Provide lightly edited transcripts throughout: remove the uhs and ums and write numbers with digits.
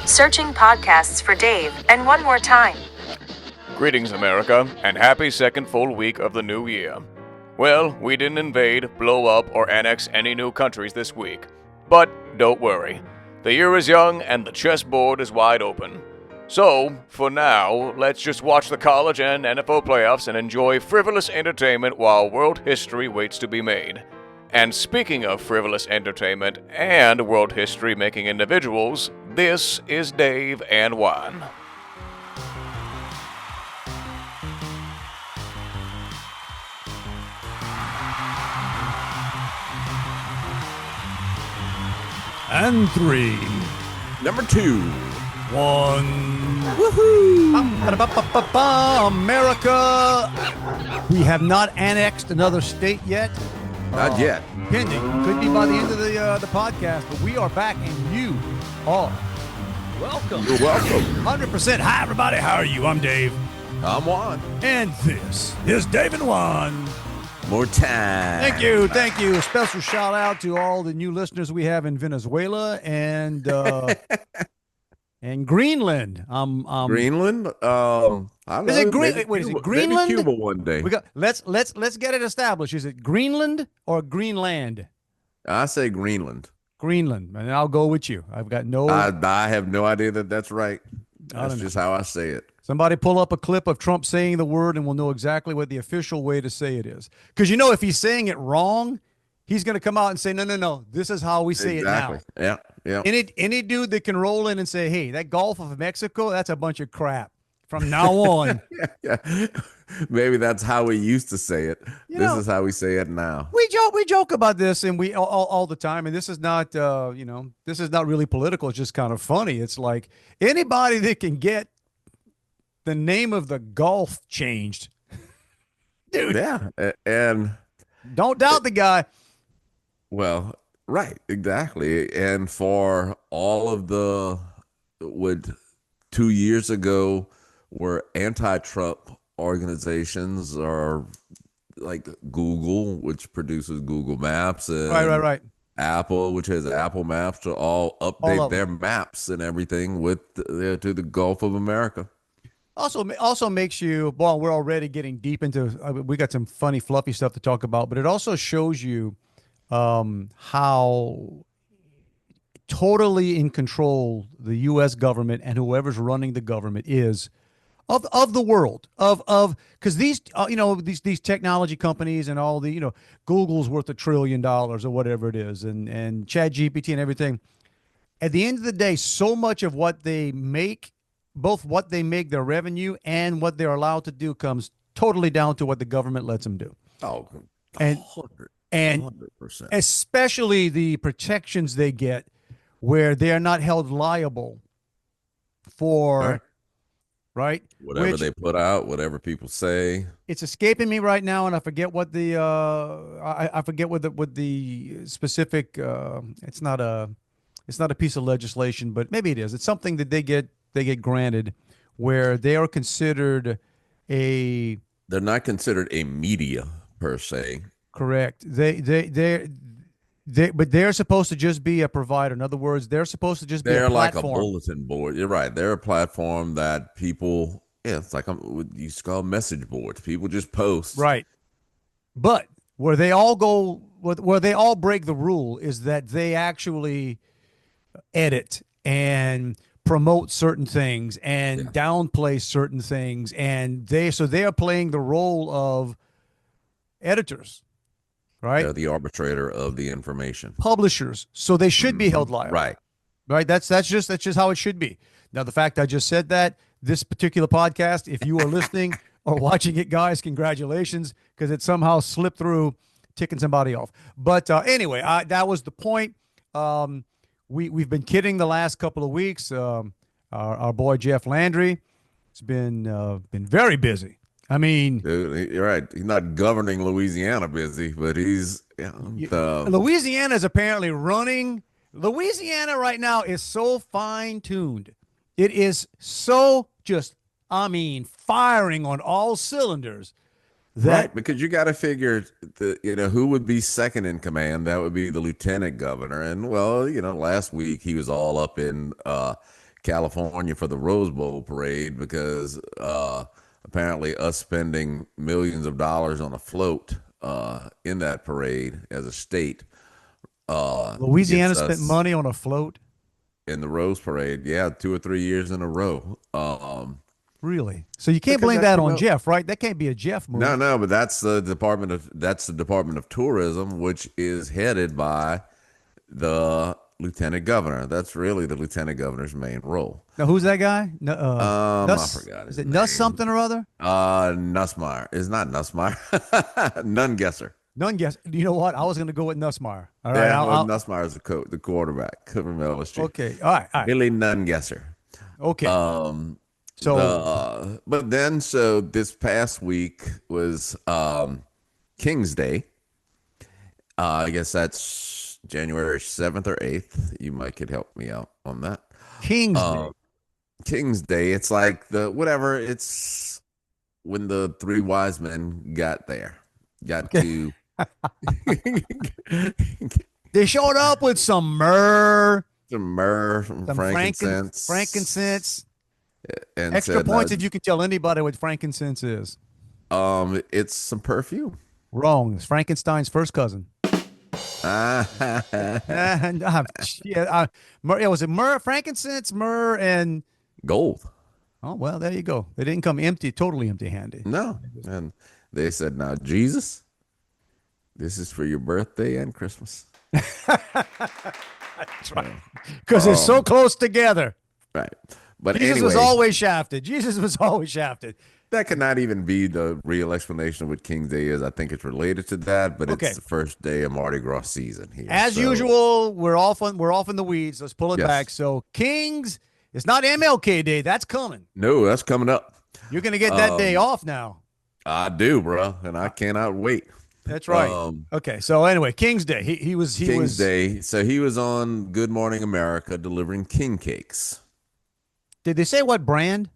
Searching podcasts for Dave, and one more time. Greetings, America, and happy second full week of the new year. Well, we didn't invade, blow up, or annex any new countries this week. But don't worry. The year is young and the chessboard is wide open. So, for now, let's just watch the college and NFL playoffs and enjoy frivolous entertainment while world history waits to be made. And speaking of frivolous entertainment and world history making individuals, this is Dave and Juan. And 3. Number 2. 1. Woohoo! America! We have not annexed another state yet. Not yet. Pending. Could be by the end of the podcast, but we are back and you are welcome. You're welcome. 100%. Hi, everybody. How are you? I'm Dave. I'm Juan. And this is Dave and Juan. More time. Thank you. Thank you. A special shout out to all the new listeners we have in Venezuela and and Greenland. Greenland? I don't is know. it Green? Maybe Wait, is Cuba, it Greenland? Maybe Cuba one day. We got let's get it established. Is it Greenland or Greenland? I say Greenland. Greenland, and I'll go with you. I've got no. I have no idea that's right. That's just how I say it. Somebody pull up a clip of Trump saying the word, and we'll know exactly what the official way to say it is. Because if he's saying it wrong, he's going to come out and say, no, this is how we say it now. Yeah. Any dude that can roll in and say, hey, that Gulf of Mexico, that's a bunch of crap. From now on. yeah. Maybe that's how we used to say it. This is how we say it now. We joke about this, and we all the time. And this is not, this is not really political. It's just kind of funny. It's like anybody that can get the name of the Gulf changed, dude. Yeah, and don't doubt the guy. Well, right, exactly. And for all of the 2 years ago were anti-Trump organizations, or like Google, which produces Google Maps, and right. Apple, which has Apple Maps, to all update their maps and everything with to the Gulf of America. Also makes you, well, we're already getting deep into, we got some funny, fluffy stuff to talk about, but it also shows you how totally in control the U.S. government and whoever's running the government is of the world, because these these technology companies and all the, Google's worth $1 trillion or whatever it is, and ChatGPT and everything. At the end of the day, so much of what they make, both what they make, their revenue, and what they're allowed to do, comes totally down to what the government lets them do. Oh, 100%. And 100%. Especially the protections they get, where they are not held liable for, right? Whatever they put out, whatever people say. It's escaping me right now, and I forget what the I forget what the specific. It's not a piece of legislation, but maybe it is. It's something that they get granted, where they are considered a. They're not considered a media per se. Correct. But they're supposed to just be a provider. In other words, they're supposed to just be a platform. Like a bulletin board. You're right. They're a platform that people. Yeah, it's like you used to call message boards. People just post. Right. But where they all go, where they all break the rule, is that they actually edit and promote certain things and downplay certain things, and they are playing the role of editors, right? They're the arbitrator of the information. Publishers, so they should be held liable. Right. That's just how it should be. Now, the fact I just said that, this particular podcast, if you are listening or watching it, guys, congratulations, because it somehow slipped through, ticking somebody off. But anyway, that was the point. We've been kidding the last couple of weeks. Our boy Jeff Landry has been very busy. I mean, dude, you're right. He's not governing Louisiana busy, but he's Louisiana is apparently running. Louisiana right now is so fine-tuned. It is so just, firing on all cylinders. Right, because you got to figure who would be second in command. That would be the lieutenant governor. And last week he was all up in California for the Rose Bowl parade because apparently us spending millions of dollars on a float in that parade as a state Louisiana gets spent us money on a float. in the Rose Parade. Yeah, 2 or 3 years in a row. Really? So you can't Because blame that that on promote Jeff, right? That can't be a Jeff move. no, but that's the Department of Tourism, which is headed by the lieutenant governor. That's really the lieutenant governor's main role. Now, who's that guy? I Nuss. forgot Is his it Nuss name. something or other? Nussmeyer. It's not Nussmeyer. None guesser. None guess. You know what? I was going to go with Nussmeyer. All right. Yeah, well, Nussmeyer's the quarterback from LSU. Okay. All right. All right. Billy None guesser. Okay. But then so this past week was King's Day. I guess that's January 7th or 8th. You might could help me out on that. King's Day. King's Day. It's like it's when the three wise men got there. To They showed up with some myrrh, some frankincense. frankincense. And Extra said, points if you can tell anybody what frankincense is. It's some perfume. Wrong. It's Frankenstein's first cousin. Was it myrrh, frankincense, myrrh, and Gold. oh well, there you go. They didn't come totally empty-handed. No. And they said, now, Jesus, this is for your birthday and Christmas. That's right. Because they're so close together. Right. But Jesus anyway, was always shafted. Jesus was always shafted. that could not even be the real explanation of what King's Day is. I think it's related to that, but Okay. it's the first day of Mardi Gras season here. As usual, we're off in the weeds. Let's pull it Yes. back. So Kings, it's not MLK Day. That's coming. No, that's coming up. You're gonna get that day off now. I do, bro, and I cannot wait. That's right. Okay. So anyway, King's Day. He was King's Day. So he was on Good Morning America delivering king cakes. Did they say what brand?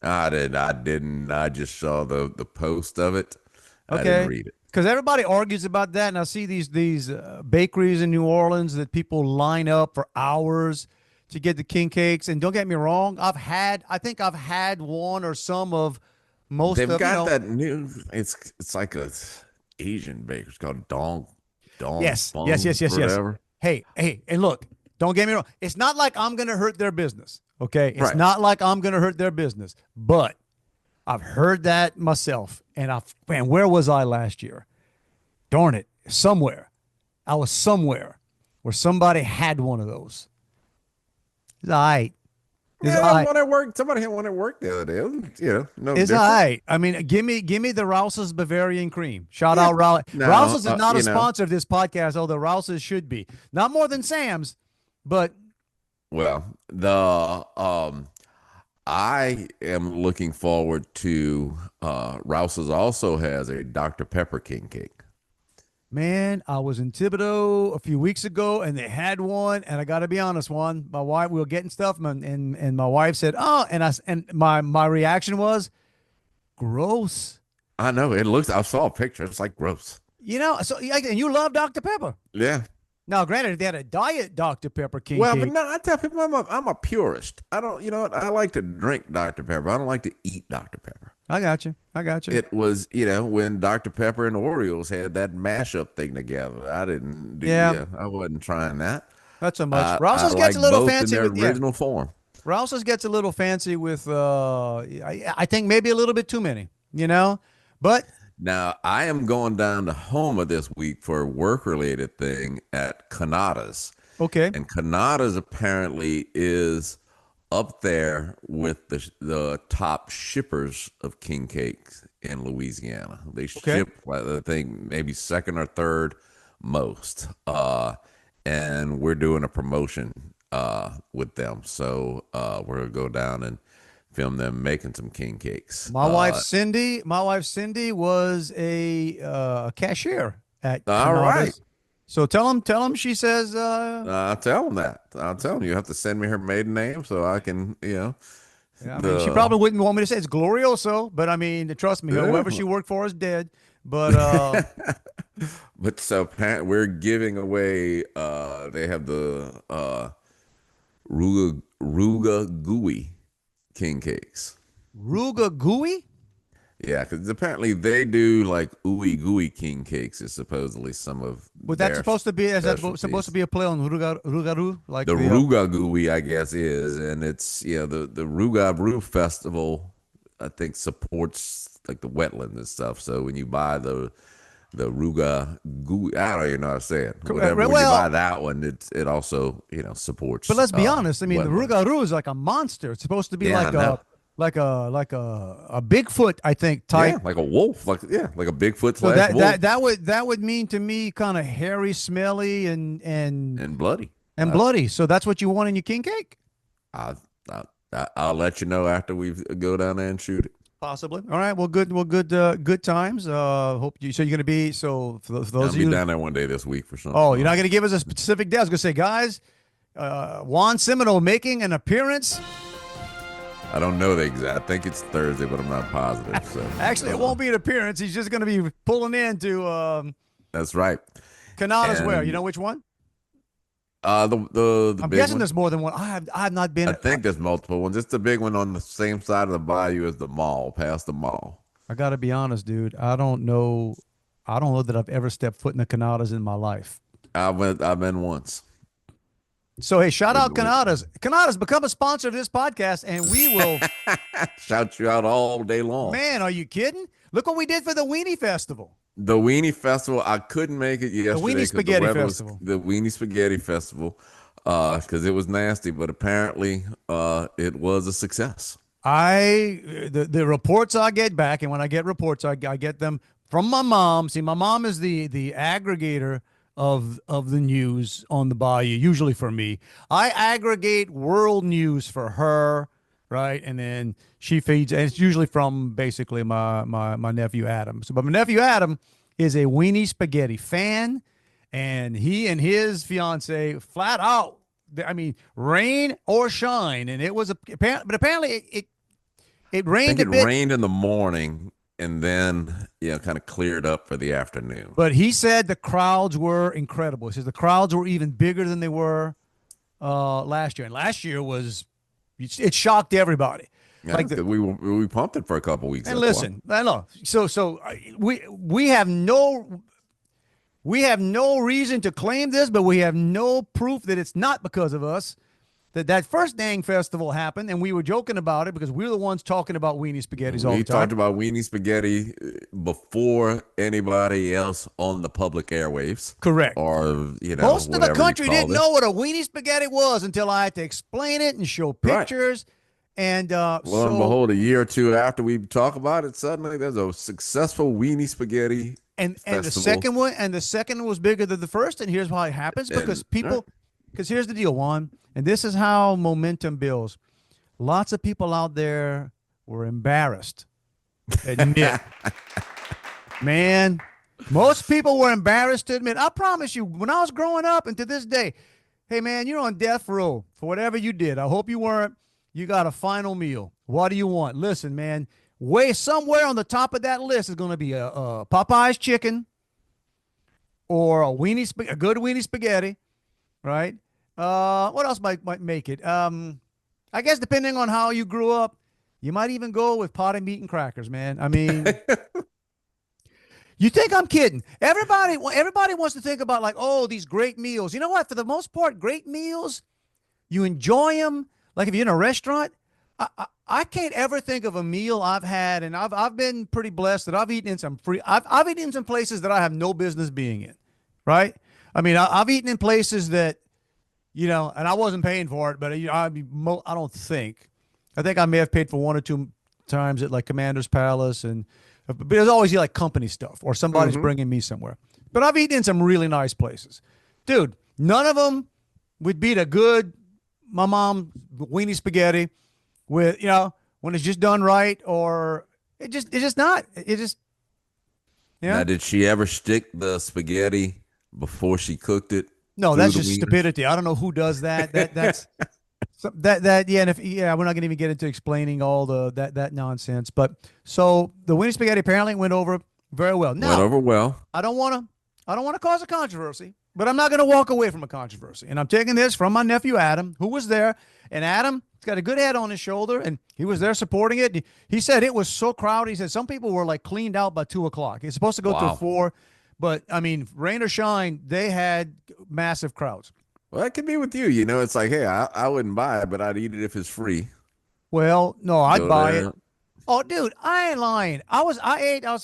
I didn't. I just saw the post of it. Okay. I didn't read it. Because everybody argues about that, and I see these bakeries in New Orleans that people line up for hours to get the king cakes. And don't get me wrong, I think I've had one or some of most They've of got that new. It's like a Asian baker. It's called Dong. Yes. Bong, Yes. whatever. Hey, and look, don't get me wrong. It's not like I'm going to hurt their business. Okay. It's Right. not like I'm going to hurt their business, but I've heard that myself. And man, where was I last year? Darn it. I was somewhere where somebody had one of those. It's all right. It's all Yeah, right. one at work. Somebody had one at work the other day. It was, no It's different. all right. I mean, give me the Rouse's Bavarian cream. Shout out Rouse's. No, Rouse's is not a you know. sponsor of this podcast, although Rouse's should be. Not more than Sam's, but Well, I am looking forward to Rouse's also has a Dr. Pepper king cake. man, I was in Thibodeau a few weeks ago, and they had one. And I got to be honest, Juan, my wife, we were getting stuff, and my wife said, "Oh," and my reaction was, "Gross." I know it looks. I saw a picture. It's like gross. You know, so and you love Dr. Pepper. Yeah. Now, granted, they had a diet Dr. Pepper king Well, cake. but no, I tell people I'm a purist. I don't. You know what? I like to drink Dr. Pepper. I don't like to eat Dr. Pepper. I got you. It was, when Dr. Pepper and the Orioles had that mashup thing together. I didn't do I wasn't trying that. Not so much. I Rouse's like gets a little both fancy in their with original form. Rouse's gets a little fancy with I think maybe a little bit too many, But Now, I am going down to Houma this week for a work-related thing at Canada's. okay. And Canada's apparently is up there with the top shippers of king cakes in Louisiana. They ship, I think, maybe second or third most. And we're doing a promotion with them. So we're going to go down and film them making some king cakes. My wife Cindy was a cashier at All Canada's. right. So tell him she says I'll tell them that. I'll tell them you have to send me her maiden name so I can, I mean, she probably wouldn't want me to say it's Glorioso, but I mean, trust me, whoever she worked for is dead. But But so we're giving away. They have the Ruga Gooey king cakes. Ruga gooey? Yeah, because apparently they do like ooey gooey king cakes is supposedly some of Was that their supposed to be? Is that supposed to specialties. be a play on rugaru? Like The the Ruga Gooey, I guess, is, and it's the Ruga Brew Festival. I think supports like the wetlands and stuff. So when you buy the Ruga Gooey, I don't even know how to say it. Whatever. When you buy that one, it also supports. but let's be honest. I mean, the wetlands. rugaru is like a monster. It's supposed to be Yeah, I know. like a Bigfoot, I think, type. Yeah, like a wolf, like a Bigfoot So slash wolf that would mean to me kind of hairy, smelly, and bloody. bloody. So that's what you want in your king cake? I, I'll let you know after we go down there and shoot it. Possibly. All right. Well, good times. Hope you. So you're gonna be. So for those I'll of be you. down there one day this week for something. Oh, you're not gonna give us a specific day. I was gonna say, guys, Juan Semino making an appearance. I don't know the exact. I think it's Thursday, but I'm not positive. So Actually, it won't be an appearance. He's just gonna be pulling into That's right. Canada's And- where? You know which one? The I'm big guessing one. there's more than one. I have not been. I think there's multiple ones. It's the big one on the same side of the bayou as the mall, past the mall. I gotta be honest, dude. I don't know that I've ever stepped foot in the Canadas in my life. I've been once. So hey, shout out Good Canadas. Canadas, become a sponsor of this podcast, and we will. Shout you out all day long. Man, are you kidding? Look what we did for the Weenie Festival. The Weenie Festival, I couldn't make it yesterday. Weenie 'cause Spaghetti weather Festival. the Weenie Spaghetti Festival, because it was nasty, but apparently it was a success. The reports I get back, and when I get reports, I get them from my mom. See, my mom is the aggregator of the news on the bayou, usually for me. I aggregate world news for her, right? And then she feeds, and it's usually from basically my nephew Adam. So, but my nephew Adam is a Weenie Spaghetti fan, and he and his fiance flat out. I mean, rain or shine, and it was but apparently it I rained think a it bit. rained in the morning and then kind of cleared up for the afternoon. But he said the crowds were incredible. He says the crowds were even bigger than they were last year, and last year it shocked everybody. Yeah, Like we pumped it for a couple weeks. and that's listen, I know. So we have no reason to claim this, but we have no proof that it's not because of us that first dang festival happened, and we were joking about it because we were the ones talking about Weenie Spaghettis all We the time. talked about Weenie Spaghetti before anybody else on the public airwaves. Correct. Or Most of the whatever you country call didn't it. know what a Weenie Spaghetti was until I had to explain it and show pictures. And Lo and behold, a year or two after we talk about it, suddenly there's a successful Weenie Spaghetti. and the festival. second one was bigger than the first, and here's why it happens because And- people because here's the deal, Juan, and this is how momentum builds. Lots of people out there were embarrassed. Admit. Man, most people were embarrassed to admit. I promise you, when I was growing up and to this day, hey man, you're on death row for whatever you did. I hope you weren't. You got a final meal. What do you want? Listen, man, somewhere on the top of that list is going to be a Popeye's chicken or a good Weenie Spaghetti, right? What else might make it? I guess depending on how you grew up, you might even go with potted meat and crackers, man. I mean, you think I'm kidding? Everybody wants to think about like, oh, these great meals. You know what? For the most part, great meals, you enjoy them. Like if you're in a restaurant, I can't ever think of a meal I've had, and I've been pretty blessed that I've eaten in some I've eaten in some places that I have no business being in, right? I mean, I've eaten in places that, and I wasn't paying for it, but I don't think. I think I may have paid for one or two times at like Commander's Palace, but there's always like company stuff or somebody's bringing me somewhere. But I've eaten in some really nice places, dude. None of them would beat a good my mom Weenie Spaghetti with when it's just done right, or it's just not. Now, did she ever stick the spaghetti before she cooked it? No, through that's the just wieners? stupidity. I don't know who does that. That's and we're not going to even get into explaining all that nonsense. But so the Weenie Spaghetti apparently went over very well. Now, Went over well. I don't want to cause a controversy, but I'm not going to walk away from a controversy. And I'm taking this from my nephew Adam, who was there. And Adam, he's got a good head on his shoulder, and he was there supporting it. He said it was so crowded. He said some people were like cleaned out by 2:00. It's supposed to go till 4, but I mean, rain or shine, they had massive crowds. Well, that could be with you. You know, it's like, hey, I wouldn't buy it, but I'd eat it if it's free. Well, no, I'd buy there. it. Oh, dude, I ain't lying. I was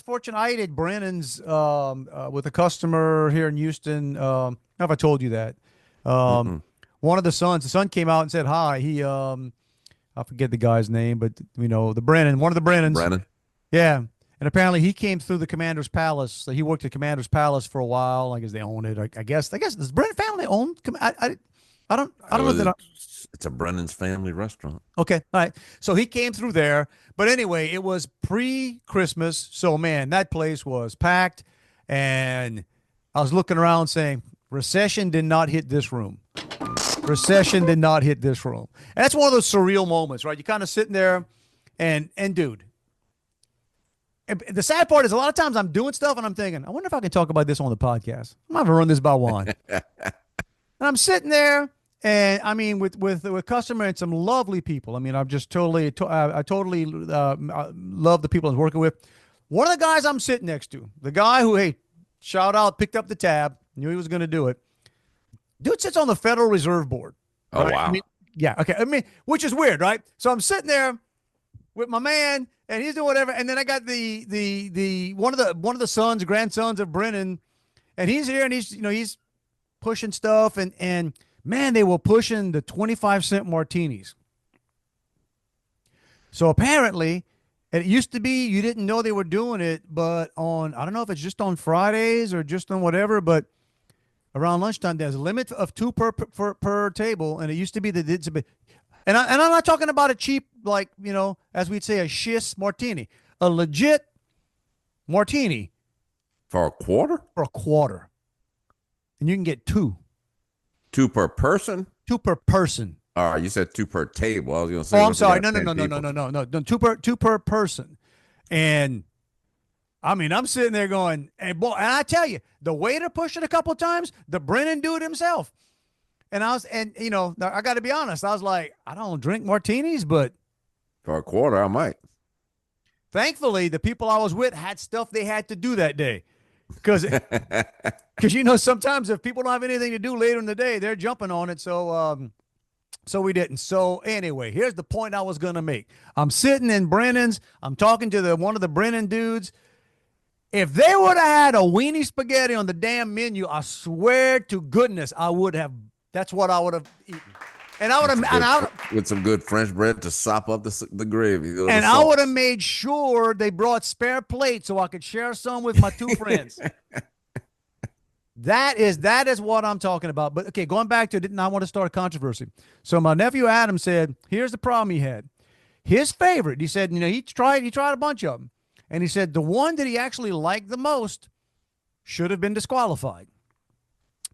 fortunate. I ate at Brennan's with a customer here in Houston. I don't know if I told you that. One of the son came out and said hi. He I forget the guy's name, but one of the Brennans. Brennan. Yeah. And apparently he came through the Commander's Palace. So he worked at Commander's Palace for a while. I guess they own it. I guess does Brennan family own? I don't know that. It's a Brennan's family restaurant. Okay. All right. So he came through there. But anyway, it was pre-Christmas. So, man, that place was packed. And I was looking around saying, recession did not hit this room. Recession did not hit this room. And that's one of those surreal moments, right? You're kind of sitting there and dude, and the sad part is a lot of times I'm doing stuff and I'm thinking, I wonder if I can talk about this on the podcast. I'm going to run this by Juan. And I'm sitting there. And I mean, with customer and some lovely people. I mean, I'm just totally love the people I'm working with. One of the guys I'm sitting next to, the guy who, hey, shout out, picked up the tab, knew he was going to do it. Dude sits on the Federal Reserve Board. Oh, right? wow. I mean, yeah. Okay. I mean, which is weird, right? So I'm sitting there with my man, and he's doing whatever. And then I got the one of the grandsons of Brennan, and he's here, and he's pushing stuff, and man, they were pushing the 25-cent martinis. So apparently, it used to be you didn't know they were doing it, but I don't know if it's just on Fridays or just on whatever, but around lunchtime, there's a limit of 2 per table, and it used to be that it's a bit. And I'm not talking about a cheap, like, as we'd say, a shiz martini, a legit martini. For a quarter? For a quarter. And you can get 2. 2 per person? 2 per person. All right, you said 2 per table. I was going to say. Oh, I'm sorry. No. 2 per person. And I mean, I'm sitting there going, hey, boy, and I tell you, the waiter pushed it a couple of times, the Brennan dude himself. And I got to be honest. I was like, I don't drink martinis, but for a quarter, I might. Thankfully, the people I was with had stuff they had to do that day. Because sometimes if people don't have anything to do later in the day, they're jumping on it. So we didn't. So anyway, here's the point I was going to make. I'm sitting in Brennan's. I'm talking to one of the Brennan dudes. If they would have had a weenie spaghetti on the damn menu, I swear to goodness, I would have. That's what I would have eaten. And I would have, with some good French bread to sop up the gravy. And I would have made sure they brought spare plates so I could share some with my 2 friends. That is what I'm talking about. But okay, going back to it, I want to start a controversy. So my nephew Adam said, here's the problem he had. His favorite, he said, he tried a bunch of them. And he said the one that he actually liked the most should have been disqualified.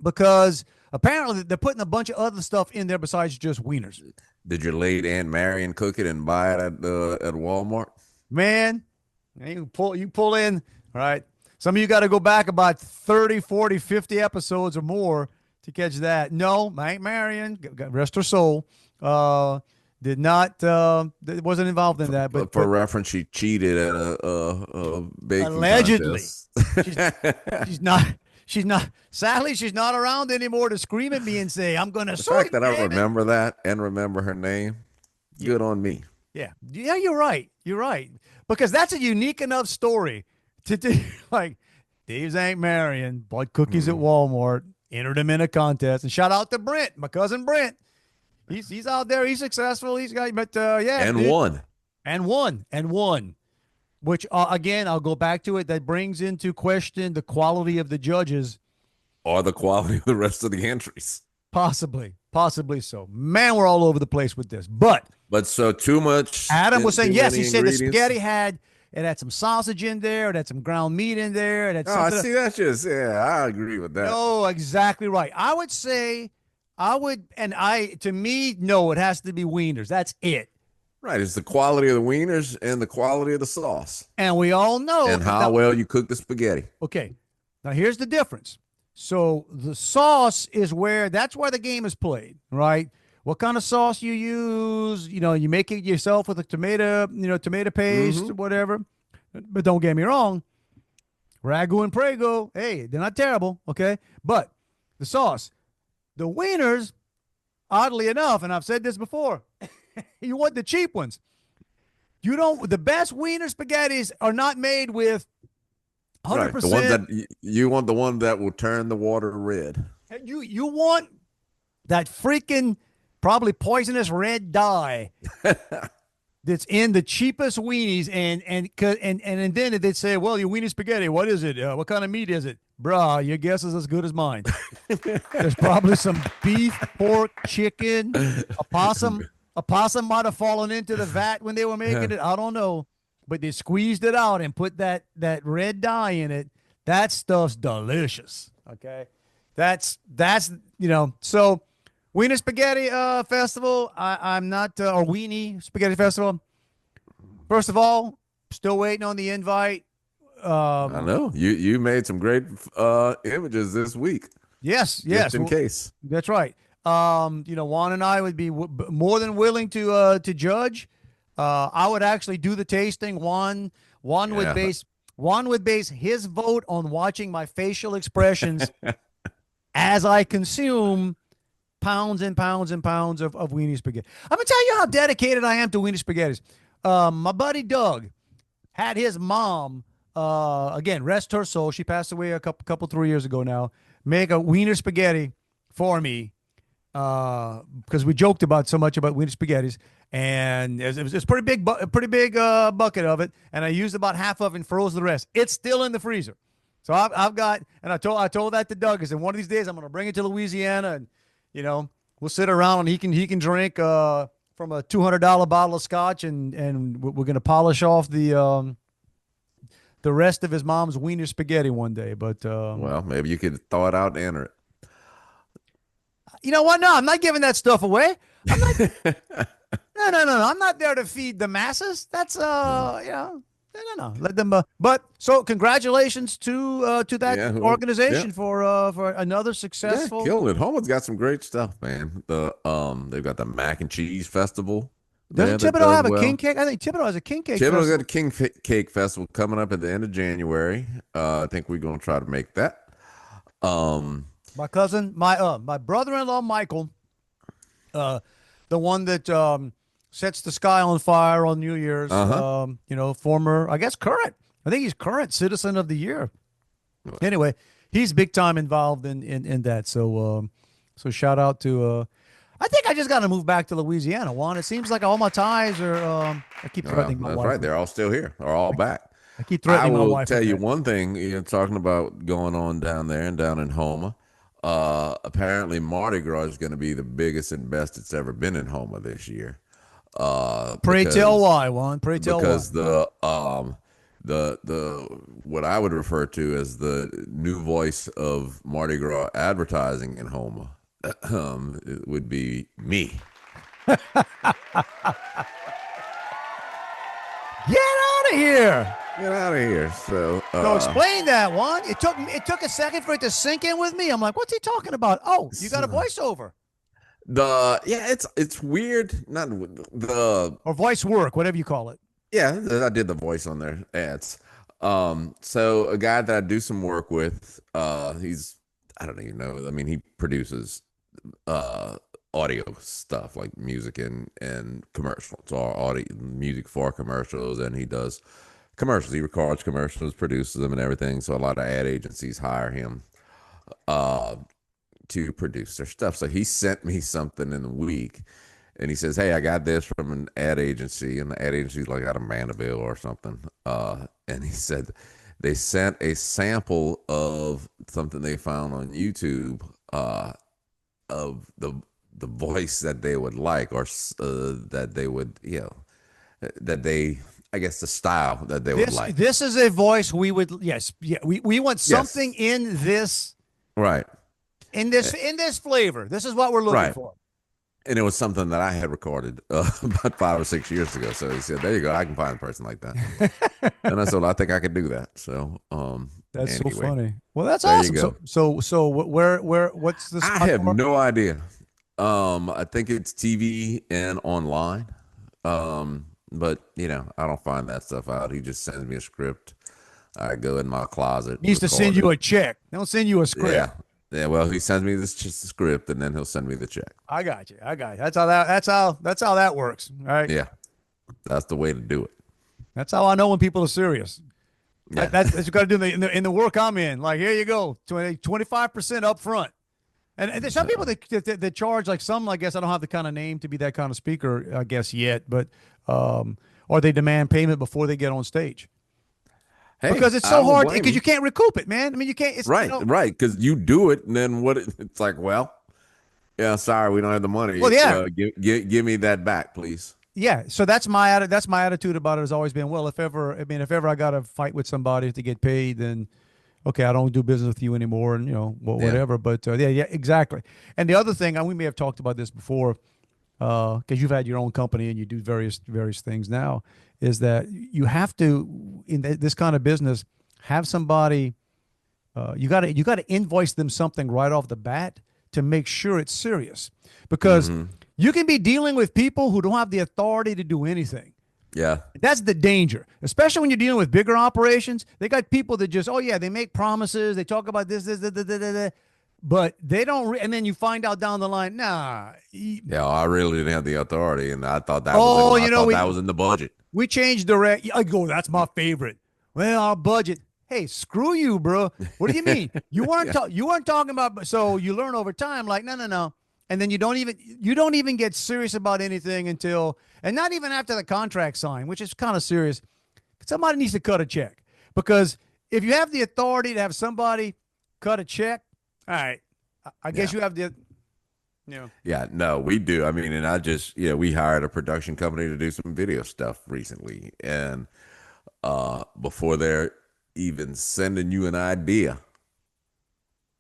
Because apparently they're putting a bunch of other stuff in there besides just wieners. Did your late Aunt Marion cook it and buy it at Walmart? Man, you pull in, all right. Some of you got to go back about 30, 40, 50 episodes or more to catch that. No, Aunt Marion, rest her soul, did not, wasn't involved in that. But for reference, she cheated at a baking allegedly. contest. She's not. Sadly, she's not around anymore to scream at me and say, "I'm going to." The fact that I remember that and remember her name, good on me. Yeah, you're right. You're right, because that's a unique enough story to do. Like, Dave's Aunt Marion bought cookies at Walmart, entered them in a contest, and shout out to Brent, my cousin Brent. He's out there. He's successful. He's got, but yeah, and won. Which, again, I'll go back to it. That brings into question the quality of the judges. Or the quality of the rest of the entries. Possibly so. Man, we're all over the place with this. But so too much. Adam was saying, yes, he said the spaghetti had some sausage in there. It had some ground meat in there. That's just, I agree with that. No, exactly right. I would say, to me, no, it has to be wieners. That's it. Right, it's the quality of the wieners and the quality of the sauce. And we all know. And how well you cook the spaghetti. Okay, now here's the difference. So the sauce is that's where the game is played, right? What kind of sauce you use, you make it yourself with a tomato paste, whatever. But don't get me wrong, ragu and prego, hey, they're not terrible, okay? But the sauce, the wieners, oddly enough, and I've said this before, you want the cheap ones. The best wiener spaghettis are not made with 100%. Right. The ones that you want, the one that will turn the water red. You want that freaking probably poisonous red dye that's in the cheapest weenies, and then if they say, well, your weenie spaghetti, what is it? What kind of meat is it? Bruh, your guess is as good as mine. There's probably some beef, pork, chicken, a possum. A possum might have fallen into the vat when they were making it. I don't know. But they squeezed it out and put that red dye in it. That stuff's delicious. Okay. That's so Wiener Spaghetti Festival. I'm not or Weenie Spaghetti Festival. First of all, still waiting on the invite. I know you made some great images this week. Yes, just in case. That's right. Juan and I would be more than willing to judge. I would actually do the tasting. Juan would base his vote on watching my facial expressions as I consume pounds and pounds and pounds of weenie spaghetti. I'm gonna tell you how dedicated I am to weenie spaghettis. My buddy Doug had his mom, again, rest her soul. She passed away a couple 3 years ago now. Make a wiener spaghetti for me, because we joked so much about wiener spaghettis, and it was pretty big bucket of it, and I used about half of it and froze the rest. It's still in the freezer. So I've got, and I told that to Doug. I said, one of these days I'm going to bring it to Louisiana, and we'll sit around and he can drink from a $200 bottle of scotch, and we're going to polish off the rest of his mom's wiener spaghetti one day. But well, maybe you could thaw it out and enter it. You know what? No, I'm not giving that stuff away. I'm not. No. I'm not there to feed the masses. That's no. Let them. But so congratulations to that organization for another successful. Yeah, killing it. Houma's got some great stuff, man. They've got the mac and cheese festival. Doesn't Thibodeau have a king cake? I think Thibodeau has a king cake. Thibodeau's got a king cake festival coming up at the end of January. I think we're gonna try to make that. My cousin, my brother-in-law Michael, the one that sets the sky on fire on New Year's. Former, I guess current. I think he's current citizen of the year. Anyway, he's big time involved in that. So shout out to. I think I just got to move back to Louisiana, Juan. It seems like all my ties are. I keep threatening my wife. That's right. They're all still here. They're all back. I keep threatening my wife. I will tell you one thing. Talking about going on down there and down in Houma. Apparently Mardi Gras is going to be the biggest and best it's ever been in Houma this year. Pray tell why, Juan. Pray tell why. Because the what I would refer to as the new voice of Mardi Gras advertising in Houma it would be me. Get out of here. Get out of here. So explain that, Juan. It took a second for it to sink in with me. I'm like, what's he talking about? Oh, you got a voiceover. It's weird. Not or voice work, whatever you call it. Yeah, I did the voice on their ads. So a guy that I do some work with, he's, I don't even know. I mean, he produces audio stuff like music and commercials. It's all audio music for commercials, and he does commercials. He records commercials, produces them, and everything. So a lot of ad agencies hire him to produce their stuff. So he sent me something in the week, and he says, "Hey, I got this from an ad agency," and the ad agency's like out of Mandeville or something. And he said they sent a sample of something they found on YouTube of the voice that they would like, or that they would, that they, I guess, the style that they would like. This is a voice we would, we want something in this, right? In this flavor. This is what we're looking for. And it was something that I had recorded about 5 or 6 years ago. So he said, "There you go. I can find a person like that." And I said, "Well, I think I could do that." So That's so Anyway, funny. Well, that's there you awesome. go. So what's the I spot have for? no idea. I think it's TV and online. But I don't find that stuff out. He just sends me a script. I go in my closet, He needs to send record you it. a check. Don't send you a script. Yeah. Yeah, well, he sends me this just script and then he'll send me the check. I got you. I got you. That's how that works. All right. Yeah. That's the way to do it. That's how I know when people are serious. Yeah. That's what you got to do in the work I'm in. Like, here you go, 25% up front. And there's some people that charge like some. I guess I don't have the kind of name to be that kind of speaker, I guess yet, but or they demand payment before they get on stage Hey, because it's I so don't hard blame because you. you can't recoup it, man. I mean, you can't. It's, Right, right. Because you do it, and then it's like, well, yeah, sorry, we don't have the money. Well, yeah. Give me that back, please. Yeah, so that's my attitude about it has always been, well, if ever I got to fight with somebody to get paid, then okay, I don't do business with you anymore, and whatever. But yeah, exactly. And the other thing, and we may have talked about this before, because you've had your own company and you do various things now, is that you have to in this kind of business have somebody. You got to invoice them something right off the bat to make sure it's serious, because you can be dealing with people who don't have the authority to do anything. Yeah. That's the danger, especially when you're dealing with bigger operations. They got people that just, oh yeah, they make promises, they talk about this, but they don't. And then you find out down the line, nah. Yeah, I really didn't have the authority, and I thought that that was in the budget. We changed direct. I go, that's my favorite. Well, our budget. Hey, screw you, bro. What do you mean? You weren't you weren't talking about. So you learn over time, like no. And then you don't even get serious about anything until, and not even after the contract signed, which is kind of serious. Somebody needs to cut a check, because if you have the authority to have somebody cut a check, all right, I guess you have the, Yeah, no, we do. I mean, and I just, we hired a production company to do some video stuff recently, and before they're even sending you an idea,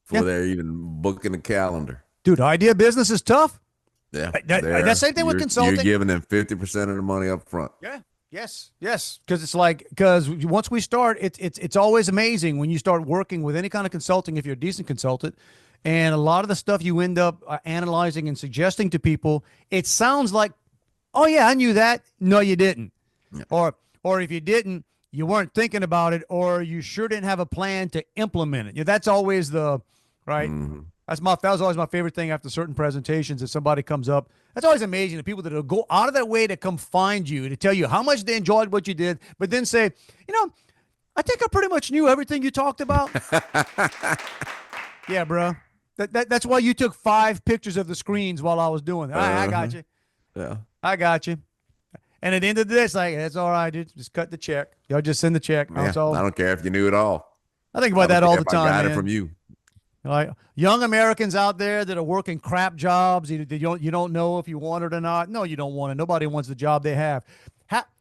before they're even booking a calendar. Dude, idea business is tough. Yeah, that's same thing with consulting. You're giving them 50% of the money up front. Yeah. Yes. Because it's like, because once we start, it's always amazing when you start working with any kind of consulting, if you're a decent consultant, and a lot of the stuff you end up analyzing and suggesting to people, it sounds like, oh yeah, I knew that. No, you didn't. Yeah. Or if you didn't, you weren't thinking about it, or you sure didn't have a plan to implement it. That's always the right. Mm-hmm. That was always my favorite thing after certain presentations. If somebody comes up, that's always amazing. The people that will go out of their way to come find you to tell you how much they enjoyed what you did, but then say, I think I pretty much knew everything you talked about. Yeah, bro. That's why you took 5 pictures of the screens while I was doing it. I got you. Yeah, I got you. And at the end of this, like, that's all right, dude. Just cut the check. Y'all just send the check. Yeah, I don't care if you knew it all. I think about that all the time. I got man. it from you. Like young Americans out there that are working crap jobs, you don't know if you want it or not. No, you don't want it. Nobody wants the job they have.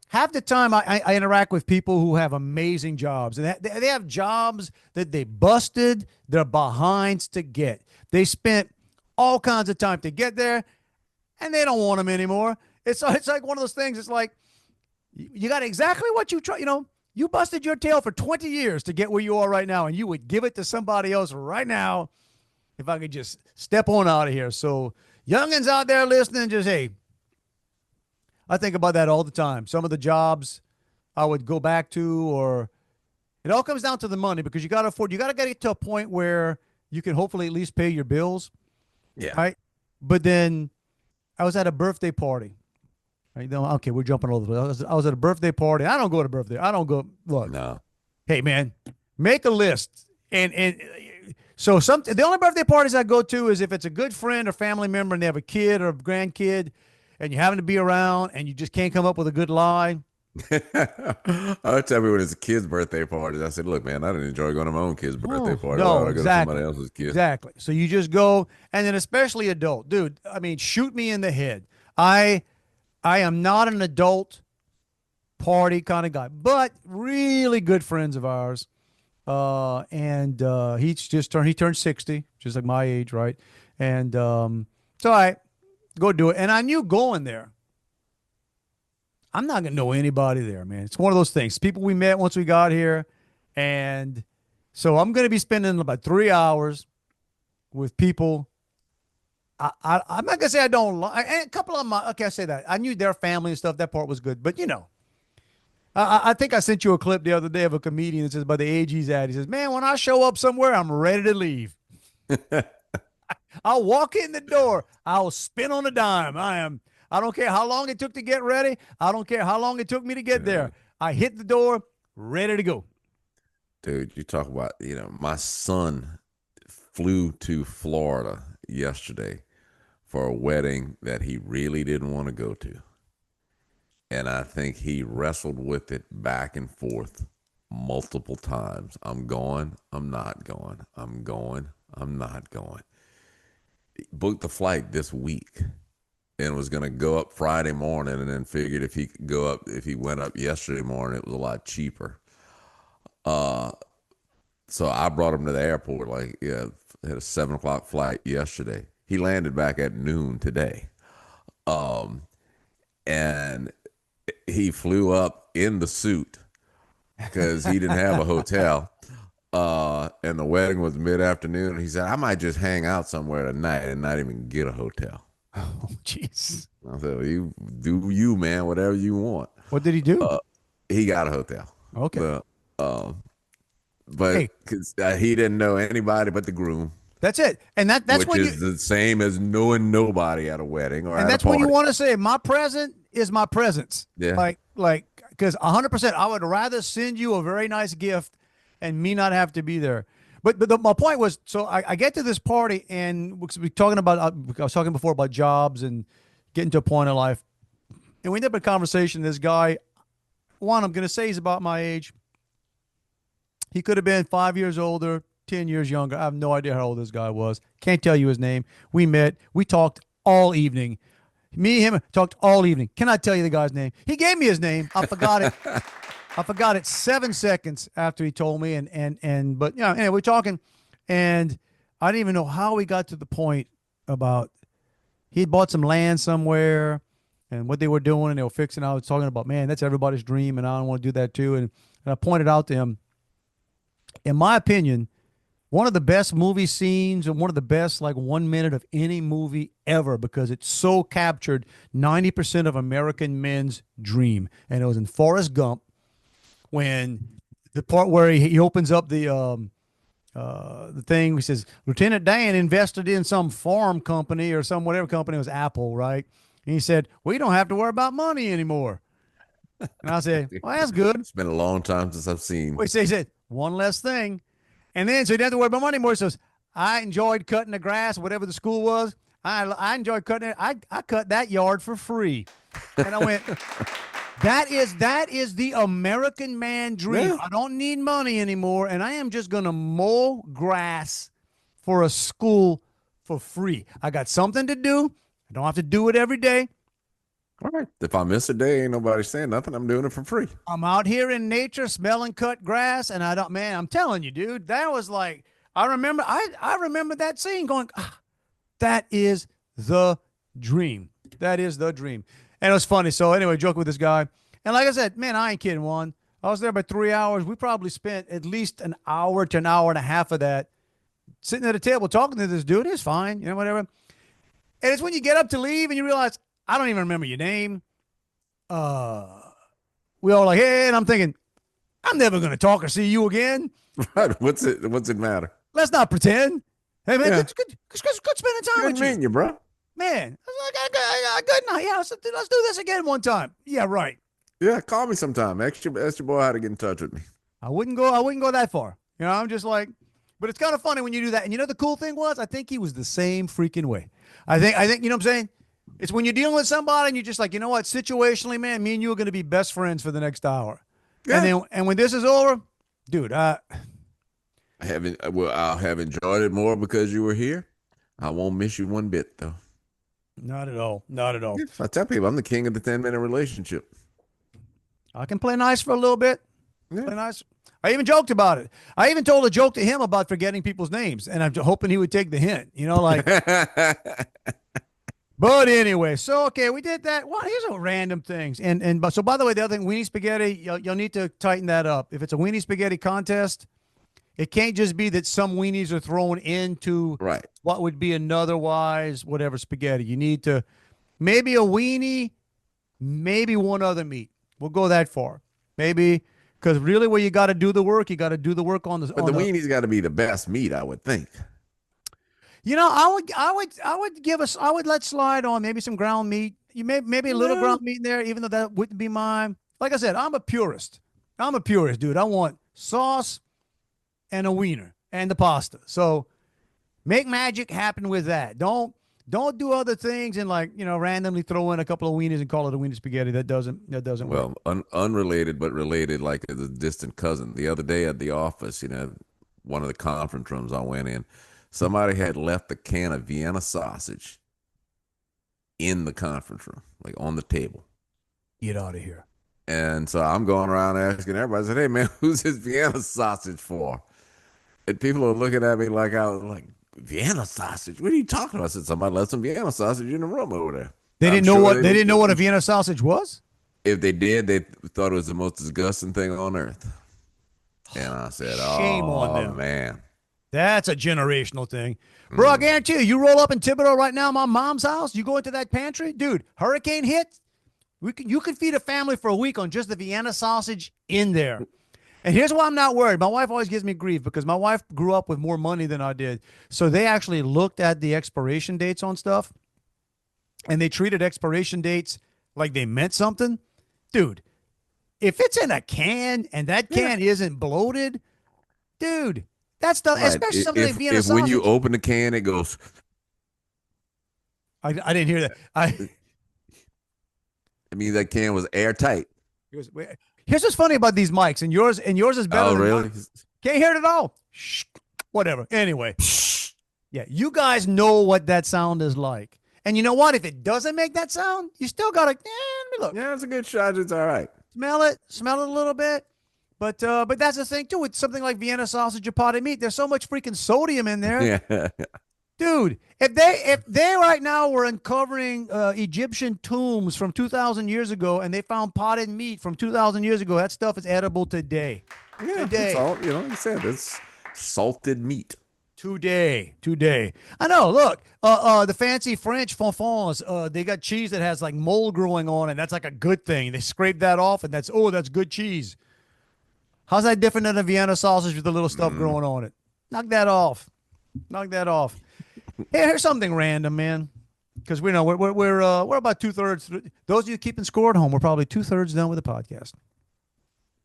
Half the time I interact with people who have amazing jobs, and they have jobs that they busted their behinds to get. They spent all kinds of time to get there, and they don't want them anymore. It's like one of those things. It's like you got exactly what you try. You busted your tail for 20 years to get where you are right now, and you would give it to somebody else right now if I could just step on out of here. So youngins out there listening, just, hey, I think about that all the time. Some of the jobs I would go back to, or it all comes down to the money, because you got to get it to a point where you can hopefully at least pay your bills. Yeah. Right. But then I was at a birthday party. Okay, we're jumping all the way. I was at a birthday party. I don't go to birthday. I don't go. Look, no. Hey, man, make a list. And so the only birthday parties I go to is if it's a good friend or family member and they have a kid or a grandkid, and you happen to be around and you just can't come up with a good lie. I would tell me when it's a kid's birthday party, I said, look, man, I didn't enjoy going to my own kid's birthday party. No, I go to somebody else's kid. Exactly. So you just go, and then especially adult. Dude, I mean, shoot me in the head. I am not an adult party kind of guy, but really good friends of ours. And he turned 60, just like my age, right? And so I go do it. And I knew going there, I'm not going to know anybody there, man. It's one of those things. People we met once we got here, and So I'm going to be spending about 3 hours with people. I'm not gonna say I don't like a couple of them. Okay, I say that I knew their family and stuff. That part was good, but I think I sent you a clip the other day of a comedian that says by the age he's at, he says, "Man, when I show up somewhere, I'm ready to leave. I'll walk in the door. I'll spin on a dime. I don't care how long it took to get ready. I don't care how long it took me to get there. I hit the door, ready to go." Dude, you talk about, my son flew to Florida yesterday for a wedding that he really didn't want to go to. And I think he wrestled with it back and forth multiple times. I'm going, I'm not going. I'm going, I'm not going. Booked the flight this week and was going to go up Friday morning, and then figured if he could go up, if he went up yesterday morning, it was a lot cheaper. So I brought him to the airport, had a 7:00 flight yesterday. He landed back at noon today. And he flew up in the suit because he didn't have a hotel. And the wedding was mid-afternoon. He said, I might just hang out somewhere tonight and not even get a hotel. Oh, jeez. I said, well, you do you, man, whatever you want. What did he do? He got a hotel. Okay. But cause, he didn't know anybody but the groom. That's it. And that's which when is the same as knowing nobody at a wedding or and at that's a party. when you want to say my present is my presence. Yeah. Like because 100%, I would rather send you a very nice gift and me not have to be there. But my point was, so I get to this party and we're talking about, I was talking before about jobs and getting to a point in life. And we end up in a conversation. This guy, Juan, I'm going to say he's about my age. He could have been 5 years older, 10 years younger. I have no idea how old this guy was. Can't tell you his name. We met. We talked all evening. Me and him talked all evening. Cannot tell you the guy's name. He gave me his name. I forgot it. I forgot it 7 seconds after he told me. But anyway, we're talking, and I didn't even know how we got to the point about he'd bought some land somewhere and what they were doing, and they were fixing. I was talking about, man, that's everybody's dream, and I don't want to do that too. And I pointed out to him, in my opinion, one of the best movie scenes and one of the best 1 minute of any movie ever, because it so captured 90% of American men's dream. And it was in Forrest Gump, when the part where he opens up the thing, he says, Lieutenant Dan invested in some farm company or some whatever company, it was Apple, right? And he said, we don't have to worry about money anymore. And I said, well, that's good. It's been a long time since I've seen. He said, one less thing. And then, so he didn't have to worry about money anymore. He says, I enjoyed cutting the grass, whatever the school was. I enjoyed cutting it. I cut that yard for free. And I went, that is the American man dream. Yeah. I don't need money anymore. And I am just going to mow grass for a school for free. I got something to do. I don't have to do it every day. All right. If I miss a day, ain't nobody saying nothing. I'm doing it for free. I'm out here in nature smelling cut grass, and I'm telling you, dude, that was I remember that scene going, that is the dream. That is the dream. And it was funny. So anyway, joking with this guy. And like I said, man, I ain't kidding, Juan. I was there by 3 hours. We probably spent at least an hour to an hour and a half of that sitting at a table talking to this dude. It's fine, whatever. And it's when you get up to leave and you realize, I don't even remember your name. We all like, hey, and I'm thinking, I'm never going to talk or see you again. Right. What's it matter? Let's not pretend. Hey, man, it's good spending time with you. Good meeting you, bro. Man, good night. Yeah, let's do this again one time. Yeah, right. Yeah, call me sometime. Ask your boy how to get in touch with me. I wouldn't go that far. I'm just like, but it's kind of funny when you do that. And the cool thing was, I think he was the same freaking way. I think, you know what I'm saying? It's when you're dealing with somebody and you're just like, you know what, situationally, man, me and you are going to be best friends for the next hour. Yeah. And when this is over, dude, I'll have enjoyed it more because you were here. I won't miss you one bit, though. Not at all. Not at all. I tell people I'm the king of the 10-minute relationship. I can play nice for a little bit. Yeah. Play nice. I even joked about it. I even told a joke to him about forgetting people's names, and I'm hoping he would take the hint. But anyway, so okay, we did that. Well, here's a random things. And so by the way, the other thing, weenie spaghetti, you'll need to tighten that up. If it's a weenie spaghetti contest, It can't just be that some weenies are thrown into Right. what would be an otherwise whatever spaghetti. You need to maybe a weenie, maybe one other meat. We'll go that far. Maybe because really where you got to do the work, you got to do the work on the. But the weenie's got to be the best meat, I would think. I would let slide on maybe some ground meat. You maybe a little ground meat in there, even though that wouldn't be mine. Like I said, I'm a purist. I'm a purist, dude. I want sauce and a wiener and the pasta. So make magic happen with that. Don't do other things and randomly throw in a couple of wieners and call it a wiener spaghetti. That doesn't work. Well, unrelated but related, like a distant cousin. The other day at the office, one of the conference rooms I went in, somebody had left a can of Vienna sausage in the conference room, like on the table. Get out of here. And so I'm going around asking everybody, I said, hey, man, who's this Vienna sausage for? And people are looking at me like I was like, Vienna sausage? What are you talking about? I said, somebody left some Vienna sausage in the room over there. They didn't know what a Vienna sausage was? If they did, they thought it was the most disgusting thing on earth. And I said, Shame on them. Man. That's a generational thing. Bro, I guarantee you roll up in Thibodeau right now, my mom's house, you go into that pantry, dude, hurricane hit, you can feed a family for a week on just the Vienna sausage in there. And here's why I'm not worried. My wife always gives me grief because my wife grew up with more money than I did. So they actually looked at the expiration dates on stuff, and they treated expiration dates like they meant something. Dude, if it's in a can and that can isn't bloated, dude, that's the, right. Especially something like Vienna sausage. When you open the can, it goes. I didn't hear that. I mean, that can was airtight. Here's what's funny about these mics, and yours is better. Oh, than really? Mine. Can't hear it at all. Shh, whatever. Anyway, yeah, you guys know what that sound is like, and you know what? If it doesn't make that sound, you still gotta let me look. Yeah, it's a good shot. It's all right. Smell it a little bit. But that's the thing too. With something like Vienna sausage or potted meat, there's so much freaking sodium in there. Yeah. Dude, if they right now were uncovering Egyptian tombs from 2,000 years ago and they found potted meat from 2,000 years ago, that stuff is edible today. Yeah, today. It's all, like you said, it's salted meat. Today. I know, look, the fancy French fonfons, they got cheese that has like mold growing on it. That's like a good thing. They scrape that off and that's good cheese. How's that different than a Vienna sausage with the little stuff growing on it? Knock that off. Hey, here's something random, man. Because we know we're about 2/3. Those of you keeping score at home, we're probably 2/3 done with the podcast.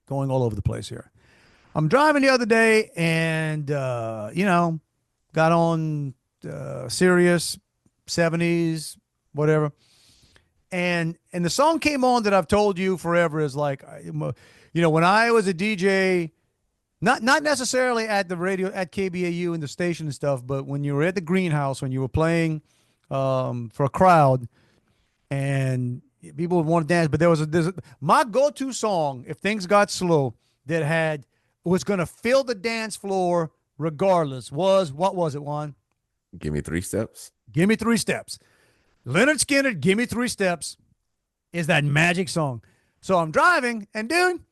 Going all over the place here. I'm driving the other day, and got on Sirius 70s, whatever, and the song came on that I've told you forever is like, when I was a DJ. Not necessarily at the radio, at KBAU and the station and stuff, but when you were at the greenhouse, when you were playing for a crowd and people would want to dance, but there's my go-to song, if things got slow, that was going to fill the dance floor regardless what was it, Juan? Gimme 3 Steps. Gimme 3 Steps. Leonard Skinner, Gimme 3 Steps is that magic song. So I'm driving and dude,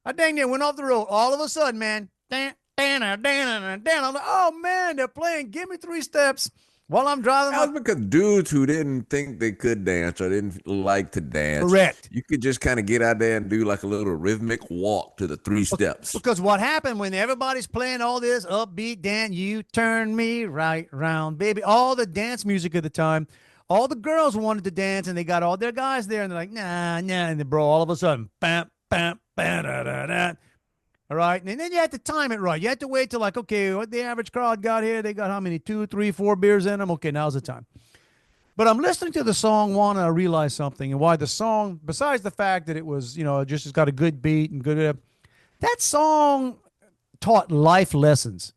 I dang near went off the road. All of a sudden, man, I'm like, oh man, they're playing "Gimme 3 Steps" while I'm driving. That was because dudes who didn't think they could dance or didn't like to dance. Correct. You could just kind of get out there and do like a little rhythmic walk to the 3 steps. Because what happened when everybody's playing all this upbeat dance, you turn me right round, baby. All the dance music at the time. All the girls wanted to dance, and they got all their guys there, and they're like, nah, and then, bro, all of a sudden, bam. All right. And then you had to time it right. You had to wait till like, okay, what the average crowd got here? They got how many? 2, 3, 4 beers in them? Okay, now's the time. But I'm listening to the song, Juan, and I realized something. And why the song, besides the fact that it was, just it's got a good beat and good, that song taught life lessons.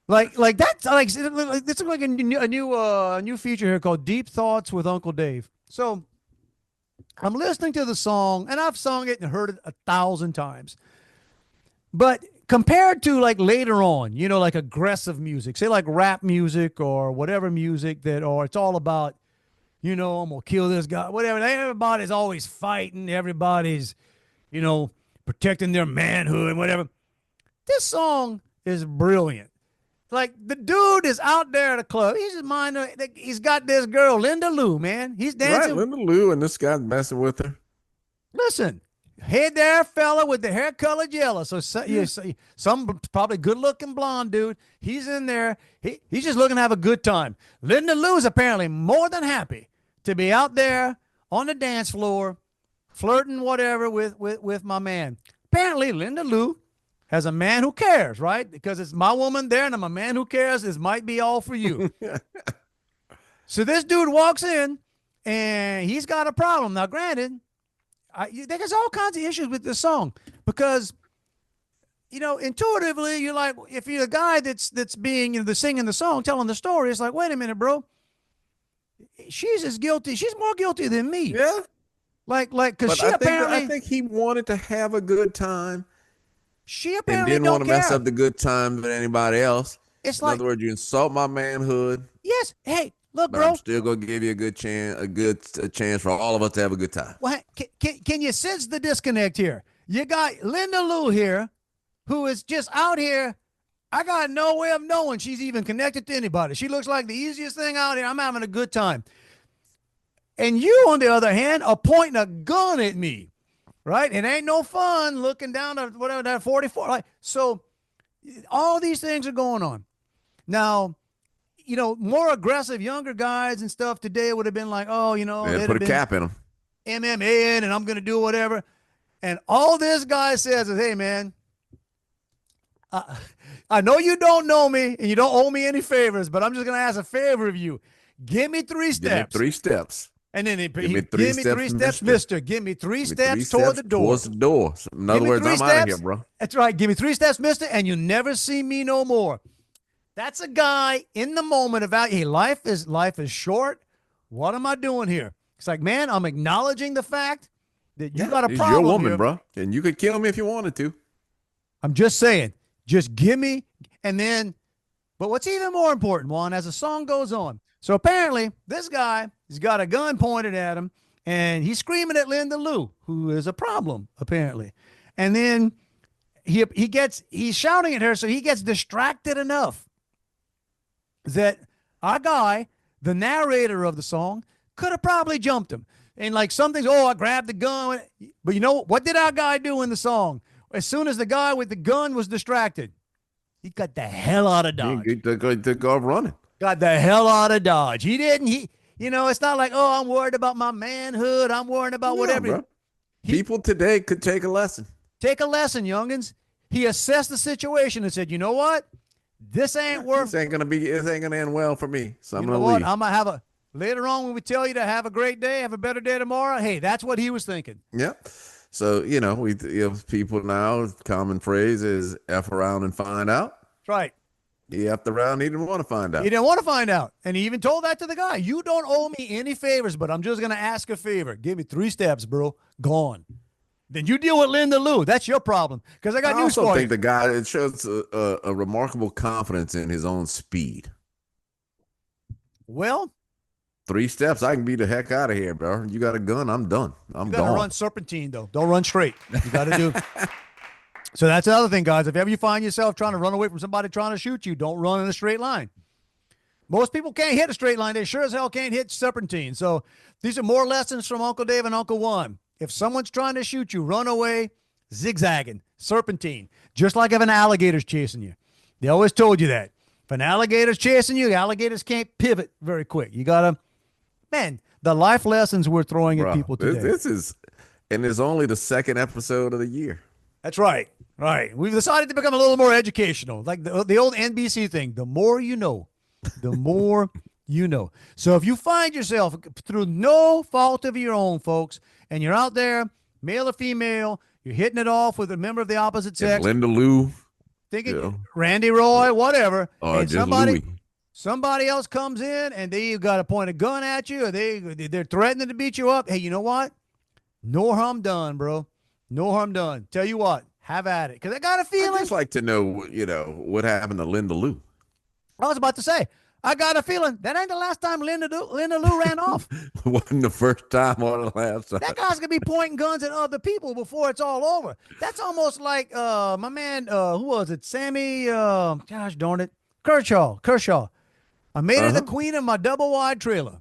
like that's like it's like a new feature here called Deep Thoughts with Uncle Dave. So I'm listening to the song, and I've sung it and heard it 1,000 times. But compared to like later on, like aggressive music, say like rap music or whatever music or it's all about, I'm going to kill this guy, whatever. Everybody's always fighting. Everybody's, protecting their manhood and whatever. This song is brilliant. Like, the dude is out there at a club. He's just minding. He's got this girl, Linda Lou, man. He's dancing. Right, Linda Lou, and this guy's messing with her. Listen, hey there, fella with the hair colored yellow. So some probably good-looking blonde dude. He's in there. He's just looking to have a good time. Linda Lou's apparently more than happy to be out there on the dance floor, flirting whatever with my man. Apparently, Linda Lou has a man who cares, right? Because it's my woman there, and I'm a man who cares. This might be all for you. So this dude walks in, and he's got a problem. Now, granted, there's all kinds of issues with this song because, intuitively, you're like, if you're the guy that's being the singing the song, telling the story, it's like, wait a minute, bro. She's as guilty. She's more guilty than me. Yeah. Because I think he wanted to have a good time. She apparently and didn't want to mess up the good time with anybody else. It's in other words, you insult my manhood. Yes. Hey, look, but bro. I'm still gonna give you a good chance for all of us to have a good time. Well, can you sense the disconnect here? You got Linda Lou here, who is just out here. I got no way of knowing she's even connected to anybody. She looks like the easiest thing out here. I'm having a good time. And you, on the other hand, are pointing a gun at me. Right? It ain't no fun looking down at whatever that 44. Like, so all these things are going on. Now, more aggressive younger guys and stuff today would have been like, they put a cap in them. MMA and I'm going to do whatever. And all this guy says is, hey, man, I know you don't know me and you don't owe me any favors, but I'm just going to ask a favor of you. Give me 3 steps. Give me 3 steps. And then give me 3 steps, mister. Give me 3 steps toward the door. Towards the door. In other words, I'm out of here, bro. That's right. Give me 3 steps, mister, and you'll never see me no more. That's a guy in the moment about, hey, life is short. What am I doing here? It's like, man, I'm acknowledging the fact that you got a problem. You're a woman, here. bro. And you could kill me if you wanted to. I'm just saying, just give me, and then, but what's even more important, Juan, as the song goes on. So apparently, this guy has got a gun pointed at him, and he's screaming at Linda Lou, who is a problem, apparently. And then he's shouting at her, so he gets distracted enough that our guy, the narrator of the song, could have probably jumped him. And like something's, I grabbed the gun. But you know, what did our guy do in the song? As soon as the guy with the gun was distracted, he got the hell out of Dodge. He took off running. Got the hell out of Dodge. He didn't. It's not like, I'm worried about my manhood. I'm worried about whatever. Bro. People today could take a lesson. Take a lesson, youngins. He assessed the situation and said, you know what? This ain't worth. This ain't gonna end well for me. So I'm gonna leave. I'm gonna have later on when we tell you to have a great day, have a better day tomorrow. Hey, that's what he was thinking. Yeah. So people now, common phrase is F around and find out. That's right. He effed around. He didn't want to find out. He didn't want to find out. And he even told that to the guy. You don't owe me any favors, but I'm just going to ask a favor. Give me 3 steps, bro. Gone. Then you deal with Linda Lou. That's your problem. Because I got news for you. I also think the guy, it shows a remarkable confidence in his own speed. Well, 3 steps. I can be the heck out of here, bro. You got a gun. I'm done. I'm gone. You got to run serpentine, though. Don't run straight. You got to do. So that's the other thing, guys. If ever you find yourself trying to run away from somebody trying to shoot you, don't run in a straight line. Most people can't hit a straight line. They sure as hell can't hit serpentine. So these are more lessons from Uncle Dave and Uncle Juan. If someone's trying to shoot you, run away, zigzagging, serpentine, just like if an alligator's chasing you. They always told you that. If an alligator's chasing you, the alligators can't pivot very quick. You got to, the life lessons we're throwing at people today. And it's only the 2nd episode of the year. That's right. Right. We've decided to become a little more educational, like the old NBC thing. The more you know, the more you know. So if you find yourself through no fault of your own, folks, and you're out there, male or female, you're hitting it off with a member of the opposite sex. And Linda Lou. Thinking Randy Roy, whatever. Or and just Louie. Somebody else comes in and they got to point a gun at you or they're threatening to beat you up. Hey, you know what? No harm done, bro. No harm done. Tell you what. Have at it. Because I got a feeling. I'd just like to know, what happened to Linda Lou. I was about to say, I got a feeling that ain't the last time Linda Lou ran off. Wasn't the first time or the last time. That guy's gonna be pointing guns at other people before it's all over. That's almost like my man, who was it? Sammy, gosh darn it, Kershaw. I made her the queen of my double wide trailer.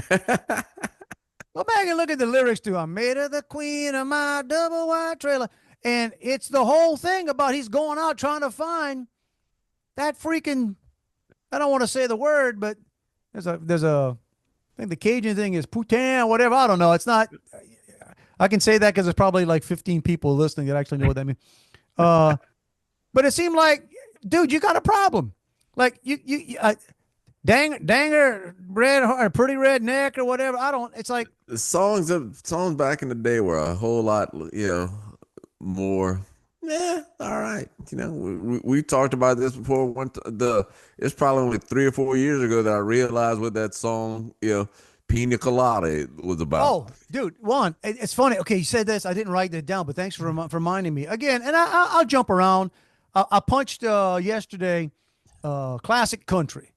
Go back and look at the lyrics too. I made her the queen of my double wide trailer. And it's the whole thing about he's going out trying to find that freaking, I don't want to say the word, but there's a, I think the Cajun thing is poutin or whatever. I don't know. It's not, I can say that because there's probably like 15 people listening that actually know what that means. But it seemed like, dude, you got a problem. Like danger red or pretty red neck or whatever. I don't, it's like The songs back in the day were a whole lot, more. Yeah, all right. We talked about this before. It's probably only 3 or 4 years ago that I realized what that song, Pina Colada was about. Oh, dude, Juan, it's funny. Okay, you said this. I didn't write that down, but thanks for reminding me again. And I'll jump around. I punched yesterday, classic country,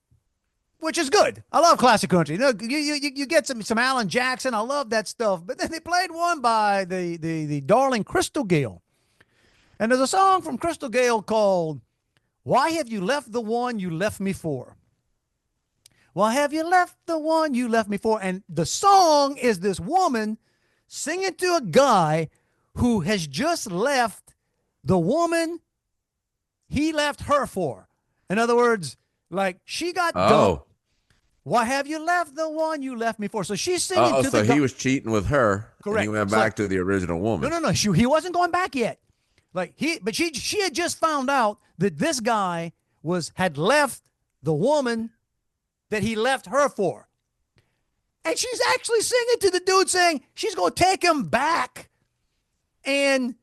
which is good. I love classic country. You get some Alan Jackson. I love that stuff. But then they played one by the darling Crystal Gale. And there's a song from Crystal Gale called "Why Have You Left the One You Left Me For?" Why have you left the one you left me for? And the song is this woman singing to a guy who has just left the woman he left her for. In other words, like she got dumped. Why have you left the one you left me for? So she's singing to the guy. He was cheating with her. Correct. And he went back to the original woman. No. He wasn't going back yet. Like she had just found out that this guy had left the woman that he left her for. And she's actually singing to the dude saying she's going to take him back and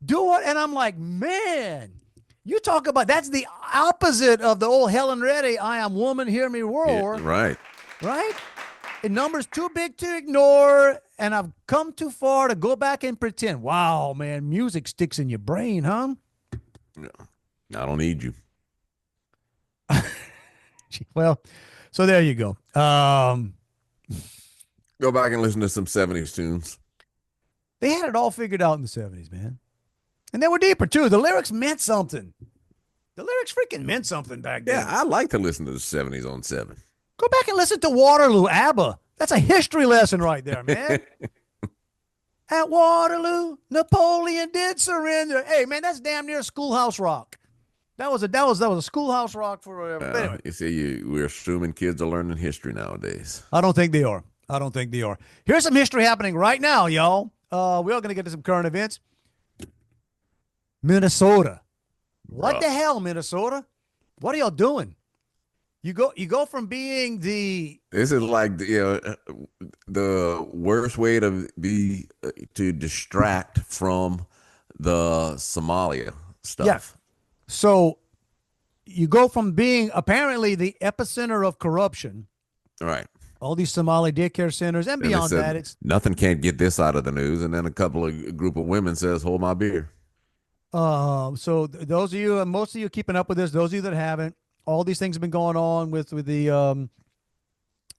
do it. And I'm like, man, you talk about, that's the opposite of the old Helen Reddy, I am woman, hear me roar. Yeah, right. Right? A number's too big to ignore, and I've come too far to go back and pretend. Wow, man, music sticks in your brain, huh? No, I don't need you. Well, so there you go. Go back and listen to some 70s tunes. They had it all figured out in the 70s, man. And they were deeper, too. The lyrics meant something. The lyrics freaking meant something back then. Yeah, I like to listen to the 70s on 7. Go back and listen to Waterloo, ABBA. That's a history lesson right there, man. At Waterloo, Napoleon did surrender. Hey, man, that's damn near Schoolhouse Rock. That was a Schoolhouse Rock for anyway. You see, we're assuming kids are learning history nowadays. I don't think they are. Here's some history happening right now, y'all. We're going to get to some current events. Minnesota. What the hell, Minnesota? What are y'all doing? You go from being the. This is like the worst way to distract from the Somalia stuff. Yeah. So you go from being apparently the epicenter of corruption. Right. All these Somali daycare centers and beyond that, it's nothing can't get this out of the news. And then a group of women says, "Hold my beer." So those of you, most of you keeping up with this, those of you that haven't, all these things have been going on with the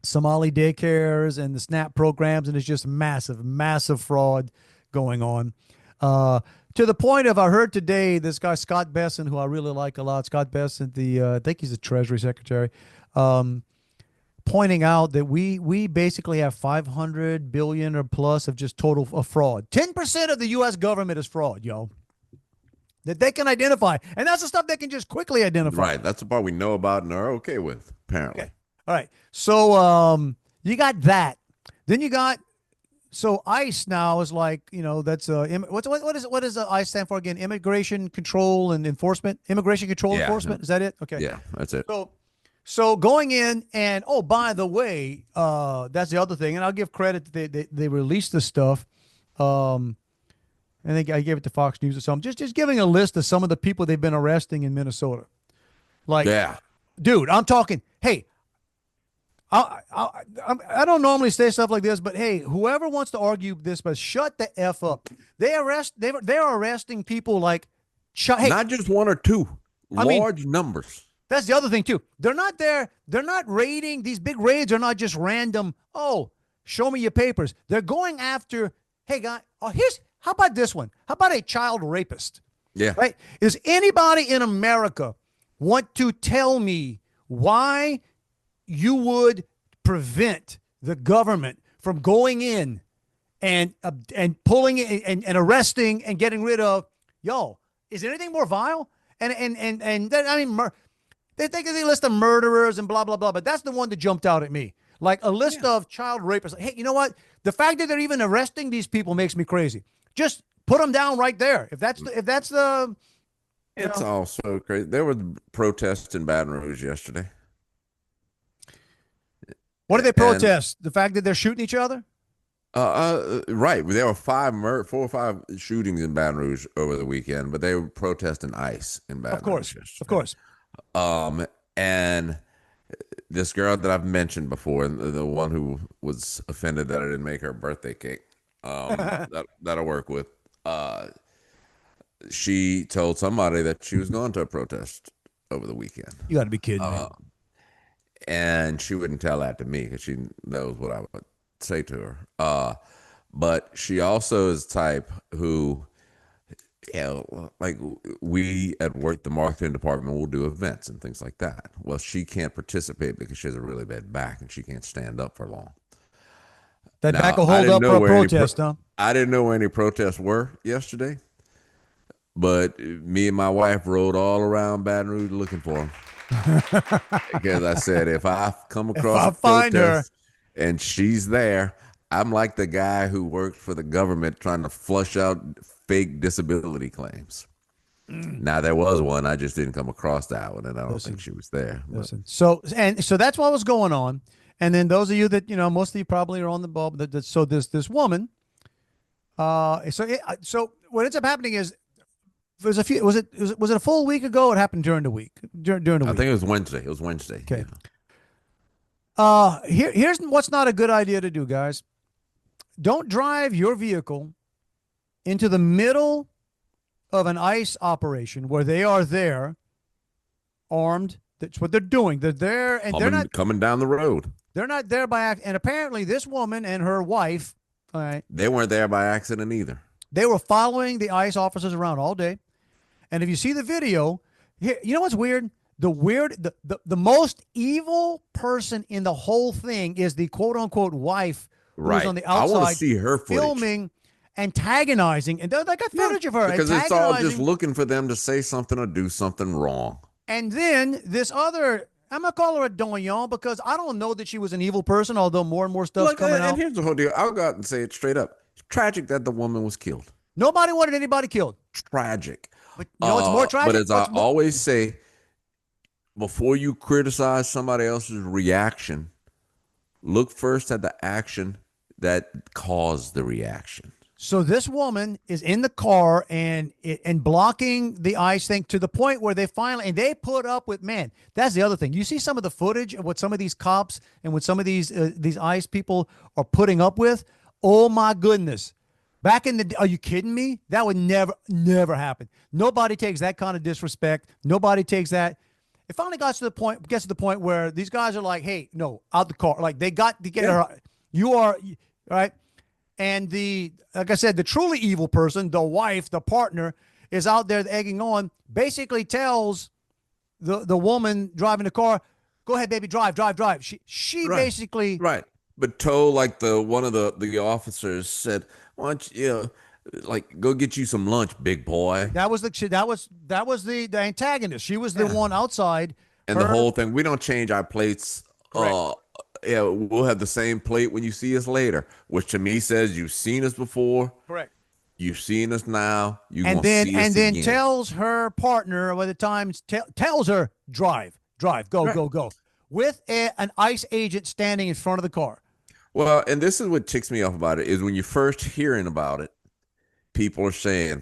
Somali daycares and the SNAP programs, and it's just massive fraud going on. To the point of, I heard today, this guy, Scott Besson, who I really like a lot, Scott Besson, I think he's the Treasury Secretary, pointing out that we basically have 500 billion or plus of just total of fraud. 10% of the U.S. government is fraud, yo. That they can identify. And that's the stuff they can just quickly identify. Right. That's the part we know about and are okay with, apparently. Okay. All right. So you got that. Then you got, so ICE now is like, that's what does ICE stand for again? Immigration Control and Enforcement? Immigration Control Enforcement? Is that it? Okay. Yeah, that's it. So going in and, oh, by the way, that's the other thing. And I'll give credit that they released this stuff. I think I gave it to Fox News or something. Just giving a list of some of the people they've been arresting in Minnesota. Like, dude, I'm talking, hey, I don't normally say stuff like this, but hey, whoever wants to argue this, but shut the F up. They're arresting people like, not just one or two, large numbers. That's the other thing too. They're not there. They're not raiding. These big raids are not just random. Oh, show me your papers. They're going after. Hey, guy. Oh, how about this one? How about a child rapist? Yeah. Right. Is anybody in America want to tell me why you would prevent the government from going in and pulling it and arresting and getting rid of? Yo, is there anything more vile? And then, I mean, they think they list of murderers and blah blah blah, but that's the one that jumped out at me. Like a list of child rapists. Hey, you know what? The fact that they're even arresting these people makes me crazy. Just put them down right there. If that's the It's also crazy. There were protests in Baton Rouge yesterday. What do they protest? The fact that they're shooting each other? Right. There were 4 or 5 shootings in Baton Rouge over the weekend, but they were protesting ICE in Baton Rouge yesterday. Of course. And this girl that I've mentioned before, the one who was offended that I didn't make her birthday cake, that I work with, she told somebody that she was going to a protest over the weekend. You got to be kidding me. And she wouldn't tell that to me because she knows what I would say to her. But she also is the type who, like we at work, the marketing department will do events and things like that. Well, she can't participate because she has a really bad back and she can't stand up for long. That back will hold up for a protest, huh? I didn't know where any protests were yesterday, but me and my wife rode all around Baton Rouge looking for them. Because I said, if I come across a protest and she's there, I'm like the guy who worked for the government trying to flush out fake disability claims. Now there was one, I just didn't come across that one, and I don't think she was there. So that's what was going on. And then those of you that most of you probably are on the ball. So this woman. So what ends up happening is there's a few. Was it a full week ago? It happened during the week. During the week. I think it was Wednesday. It was Wednesday. Okay. Yeah. Here's what's not a good idea to do, guys. Don't drive your vehicle into the middle of an ICE operation where they are there, armed. That's what they're doing. They're there, and they're not coming down the road. They're not there by accident. And apparently, this woman and her wife, all right, they weren't there by accident either. They were following the ICE officers around all day. And if you see the video, here, you know what's weird? The most evil person in the whole thing is the quote unquote wife who's on the outside. I want to see her footage. Filming, antagonizing, and they got footage of her because it's all just looking for them to say something or do something wrong. And then this other, I'm gonna call her a doyen because I don't know that she was an evil person, although more and more stuff's coming out. And here's the whole deal. I'll go out and say it straight up. It's tragic that the woman was killed. Nobody wanted anybody killed. Tragic. But it's more tragic. But as I always say, before you criticize somebody else's reaction, look first at the action that caused the reaction. So this woman is in the car and blocking the ICE thing to the point where they put up with, man, that's the other thing. You see some of the footage of what some of these cops and what some of these ICE people are putting up with. Oh my goodness. Back in the, are you kidding me? That would never happen. Nobody takes that kind of disrespect. Nobody takes that. It finally gets to the point where these guys are like, hey, no, out the car. Like they got to get her. You are, right? And like I said, the truly evil person, the wife, the partner, is out there egging on, basically tells the woman driving the car, go ahead, baby, drive. She basically. Right. But told like one of the officers said, why don't you, go get you some lunch, big boy. That was the antagonist. She was the one outside. And the whole thing, we don't change our plates. We'll have the same plate when you see us later, which to me says you've seen us before. Correct. You've seen us now. And then tells her partner by the time tells her drive, go with an ICE agent standing in front of the car. Well, and this is what ticks me off about it is when you're first hearing about it, people are saying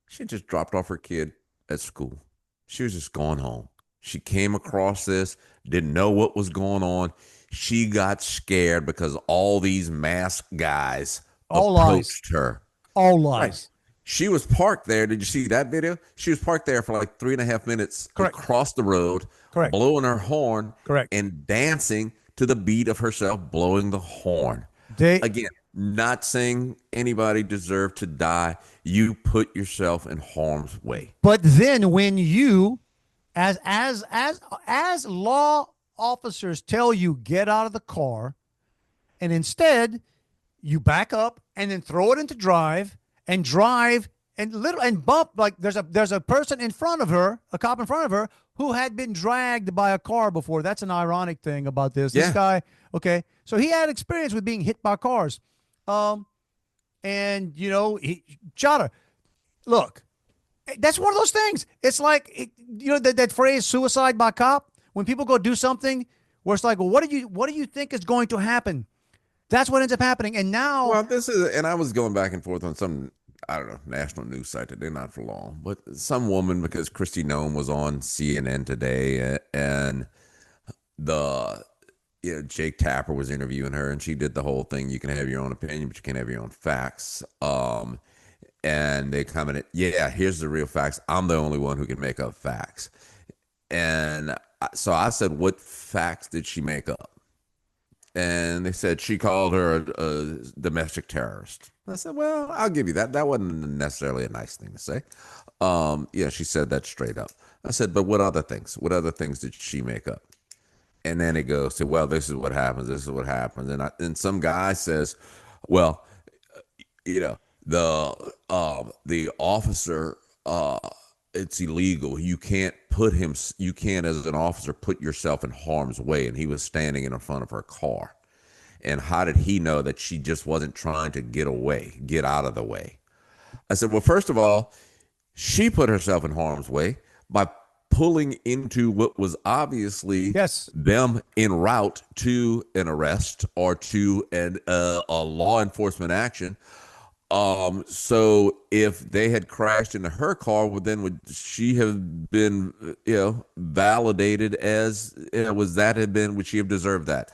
she just dropped off her kid at school. She was just going home. She came across this, didn't know what was going on. She got scared because all these masked guys approached her. All lies. Right. She was parked there. Did you see that video? She was parked there for like 3.5 minutes Correct. across the road, Correct. blowing her horn, Correct. and dancing to the beat of herself blowing the horn. They Again, not saying anybody deserved to die. You put yourself in harm's way. But then when you, as law officers tell you get out of the car, and instead you back up and then throw it into drive and bump, like there's a person in front of her, a cop in front of her, who had been dragged by a car before. That's an ironic thing about this. Yeah. This guy, okay, so he had experience with being hit by cars. And he shot her. Look, that's one of those things. It's like, that phrase "suicide by cop." When people go do something where it's like, well, what do you think is going to happen? That's what ends up happening. And now, well, and I was going back and forth on some, I don't know, national news site today, not for long, but some woman, because Kristi Noem was on CNN today, and Jake Tapper was interviewing her, and she did the whole thing. You can have your own opinion, but you can't have your own facts. And they commented, yeah, here's the real facts. I'm the only one who can make up facts. And so I said, what facts did she make up? And they said she called her a domestic terrorist. I said, well, I'll give you that. That wasn't necessarily a nice thing to say. Yeah, she said that straight up. I said, but what other things? What other things did she make up? And then it goes to, well, this is what happens. This is what happens. And some guy says, well, the officer, it's illegal. You can't as an officer put yourself in harm's way. And he was standing in front of her car. And how did he know that she just wasn't trying to get out of the way? I said, well, first of all, she put herself in harm's way by pulling into what was obviously them en route to an arrest or to a law enforcement action. So if they had crashed into her car, well, then would she have been, validated as, would she have deserved that?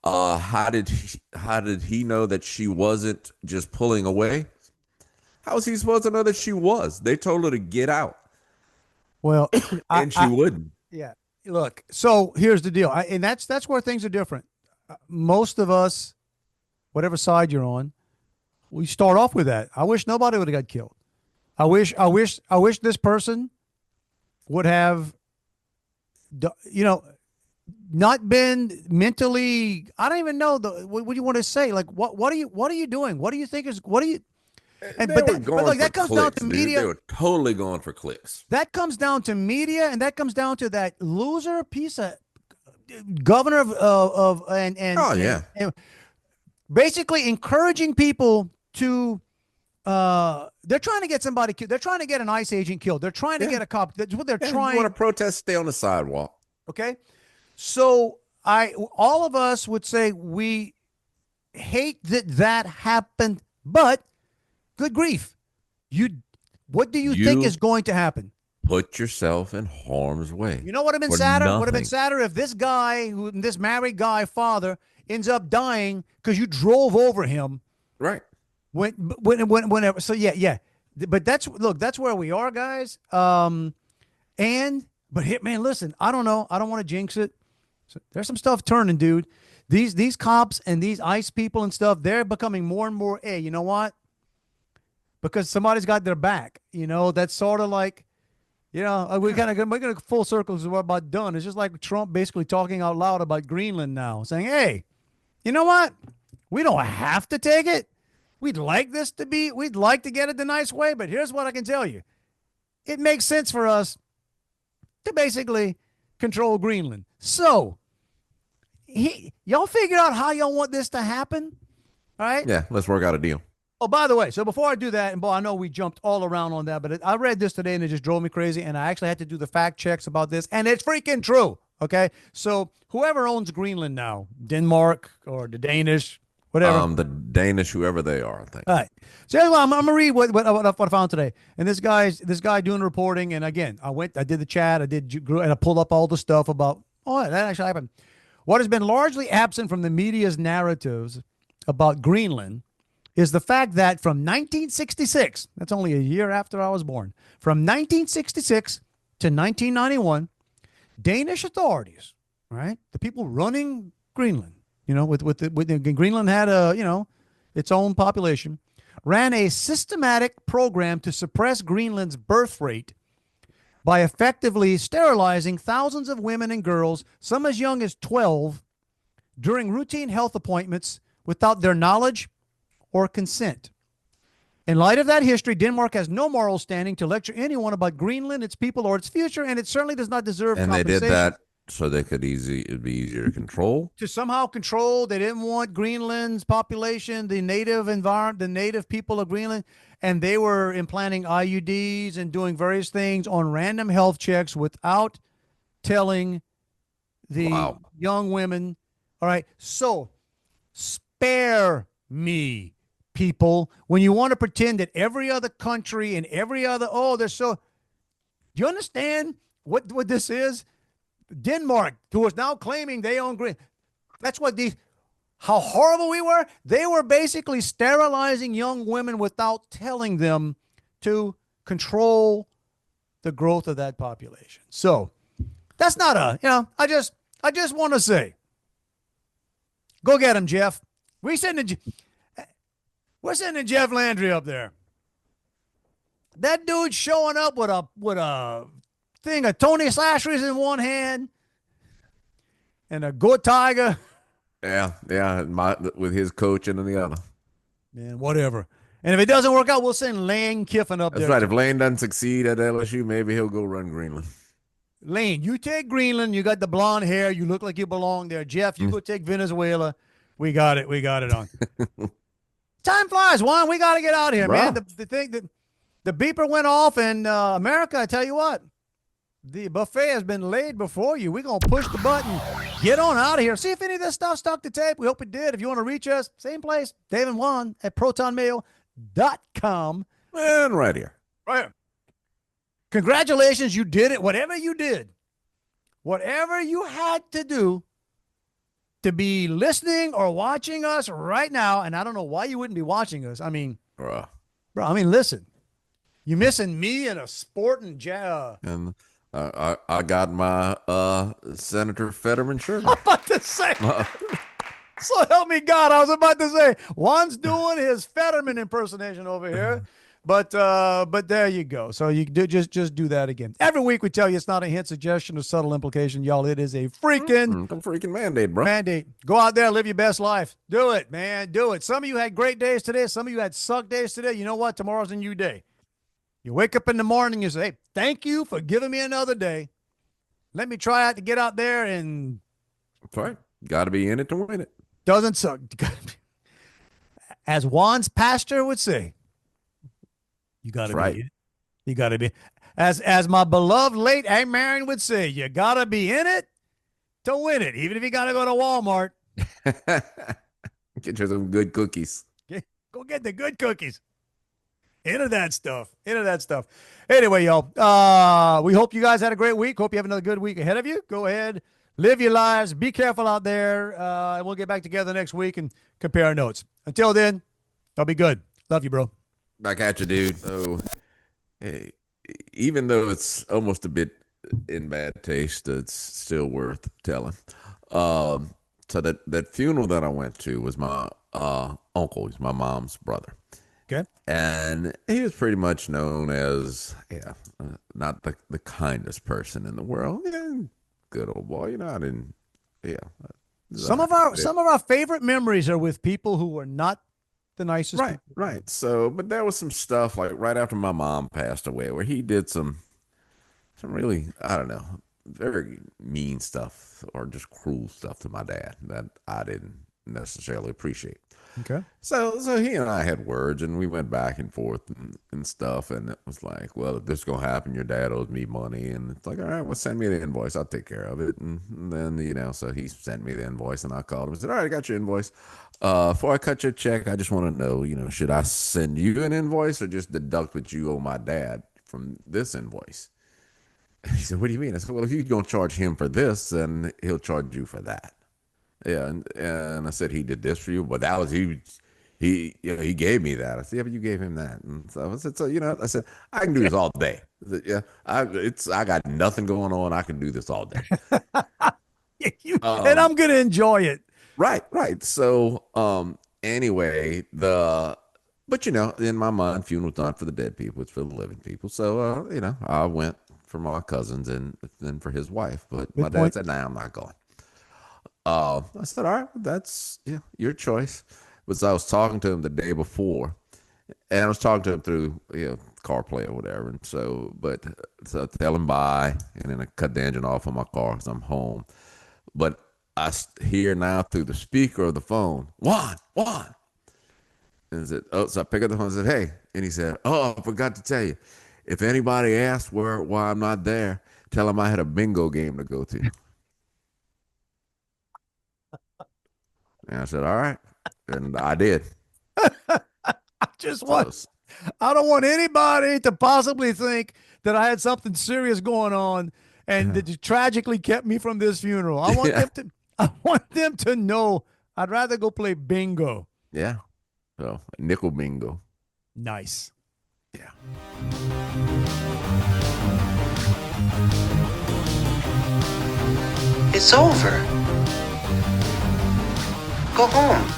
How did he know that she wasn't just pulling away? How was he supposed to know that she was? They told her to get out. Well, and she wouldn't. Yeah. Look, so here's the deal. And that's where things are different. Most of us, whatever side you're on, we start off with that. I wish nobody would have got killed. I wish this person would have, not been mentally. I don't even know what do you want to say. Like, what are you doing? What do you think is, what do you? And but that comes down to media. They were totally going for clicks. That comes down to media, and that comes down to that loser piece of governor and basically encouraging people to. They're trying to get somebody killed. They're trying to get an ICE agent killed. They're trying to get a cop. That's what they're trying. You want to protest? Stay on the sidewalk. Okay, so all of us would say we hate that happened, but. Good grief. What do you think is going to happen? Put yourself in harm's way. You know what would have been sadder? Would have been sadder if this guy, this married guy, father, ends up dying because you drove over him. Right. Whenever. So yeah. But that's where we are, guys. But man, listen, I don't know. I don't want to jinx it. So there's some stuff turning, dude. These cops and these ICE people and stuff, they're becoming more and more. Hey, you know what? Because somebody's got their back, that's sort of like, we're going to full circles is what about done. It's just like Trump basically talking out loud about Greenland now, saying, hey, you know what? We don't have to take it. We'd like to get it the nice way, but here's what I can tell you. It makes sense for us to basically control Greenland. So y'all figure out how y'all want this to happen. All right. Yeah. Let's work out a deal. Oh, by the way, so before I do that, and boy, I know we jumped all around on that, but I read this today and it just drove me crazy, and I actually had to do the fact checks about this, and it's freaking true, okay? So whoever owns Greenland now, Denmark or the Danish, whatever. The Danish, whoever they are, I think. All right. So here's what I'm going to read what I found today. And this guy doing reporting, and again, I did the chat, and I pulled up all the stuff about, that actually happened. What has been largely absent from the media's narratives about Greenland is the fact that from 1966, that's only a year after I was born, from 1966 to 1991, Danish authorities, right, the people running Greenland, Greenland had its own population, ran a systematic program to suppress Greenland's birth rate by effectively sterilizing thousands of women and girls, some as young as 12, during routine health appointments without their knowledge or consent. In light of that history, Denmark has no moral standing to lecture anyone about Greenland, its people, or its future, and it certainly does not deserve compensation. And they did that so they could it'd be easier to control. To somehow control, they didn't want Greenland's population, the native environment, the native people of Greenland, and they were implanting IUDs and doing various things on random health checks without telling the young women. All right, so spare me, people, when you want to pretend that every other country and every other, do you understand what this is? Denmark, who is now claiming they own Greenland. That's what how horrible we were. They were basically sterilizing young women without telling them to control the growth of that population. So that's not I just want to say, go get him, Jeff. We're sending Jeff Landry up there. That dude's showing up with a thing of Tony Slasheries in one hand and a Go Tiger. Yeah, with his coach in the other. Man, whatever. And if it doesn't work out, we'll send Lane Kiffin up there. That's right. If Lane doesn't succeed at LSU, maybe he'll go run Greenland. Lane, you take Greenland. You got the blonde hair. You look like you belong there. Jeff, you go take Venezuela. We got it. We got it on. Time flies, Juan. We got to get out of here, man. The thing that the beeper went off, and America, I tell you what, the buffet has been laid before you. We're going to push the button. Get on out of here. See if any of this stuff stuck to tape. We hope it did. If you want to reach us, same place, Dave and Juan at protonmail.com. And right here. Right here. Congratulations. You did it. Whatever you did, whatever you had to do to be listening or watching us right now, and I don't know why you wouldn't be watching us. I mean, bro, listen, you missing me in a sporting and I got my Senator Fetterman shirt. I'm about to say. So help me God, I was about to say, Juan's doing his Fetterman impersonation over here. But there you go. So you do just do that again. Every week we tell you it's not a hint, suggestion, or subtle implication, y'all. It is a freaking mandate, bro. Mandate. Go out there, live your best life. Do it, man. Do it. Some of you had great days today. Some of you had suck days today. You know what? Tomorrow's a new day. You wake up in the morning, you say, hey, thank you for giving me another day. Let me try out to get out there and. That's right. Got to be in it to win it. Doesn't suck. As Juan's pastor would say, you got to be in it. You got to be. As my beloved late Aunt Marion would say, you got to be in it to win it, even if you got to go to Walmart. Get you some good cookies. Go get the good cookies. Into that stuff. Anyway, y'all, we hope you guys had a great week. Hope you have another good week ahead of you. Go ahead, live your lives. Be careful out there. And we'll get back together next week and compare our notes. Until then, I'll be good. Love you, bro. Back at you, dude. So, hey, even though it's almost a bit in bad taste, it's still worth telling. So that funeral that I went to was my uncle. He's my mom's brother. Okay. And he was pretty much known as, not the kindest person in the world. Yeah, good old boy, Some of our favorite memories are with people who were not the nicest. Right. So, but there was some stuff like right after my mom passed away where he did some really, I don't know, very mean stuff or just cruel stuff to my dad that I didn't necessarily appreciate. Okay. So he and I had words and we went back and forth and stuff. And it was like, well, if this is going to happen, your dad owes me money. And it's like, all right, well, send me the invoice. I'll take care of it. And then, so he sent me the invoice and I called him and said, all right, I got your invoice. Before I cut your check, I just want to know, should I send you an invoice or just deduct what you owe my dad from this invoice? And he said, what do you mean? I said, well, if you're going to charge him for this, then he'll charge you for that. Yeah, and I said he did this for you, but that was he he gave me that. I said, yeah, but you gave him that. And so I said, so, I said, I can do this all day. I said, yeah, I got nothing going on. I can do this all day. And I'm going to enjoy it. Right. So, anyway, but in my mind, funeral's not for the dead people, it's for the living people. So, I went for my cousins and then for his wife, but my dad said, nah, I'm not going. I said, all right, that's your choice. But I was talking to him the day before, and I was talking to him through CarPlay or whatever. And so I tell him bye, and then I cut the engine off on my car because I'm home. But I hear now through the speaker of the phone, Juan. And so I pick up the phone and said, hey. And he said, oh, I forgot to tell you. If anybody asks why I'm not there, tell them I had a bingo game to go to. And I said, all right. And I did. I don't want anybody to possibly think that I had something serious going on and that just tragically kept me from this funeral. I want them to know I'd rather go play bingo. Yeah. So nickel bingo. Nice. Yeah. It's over. Go home.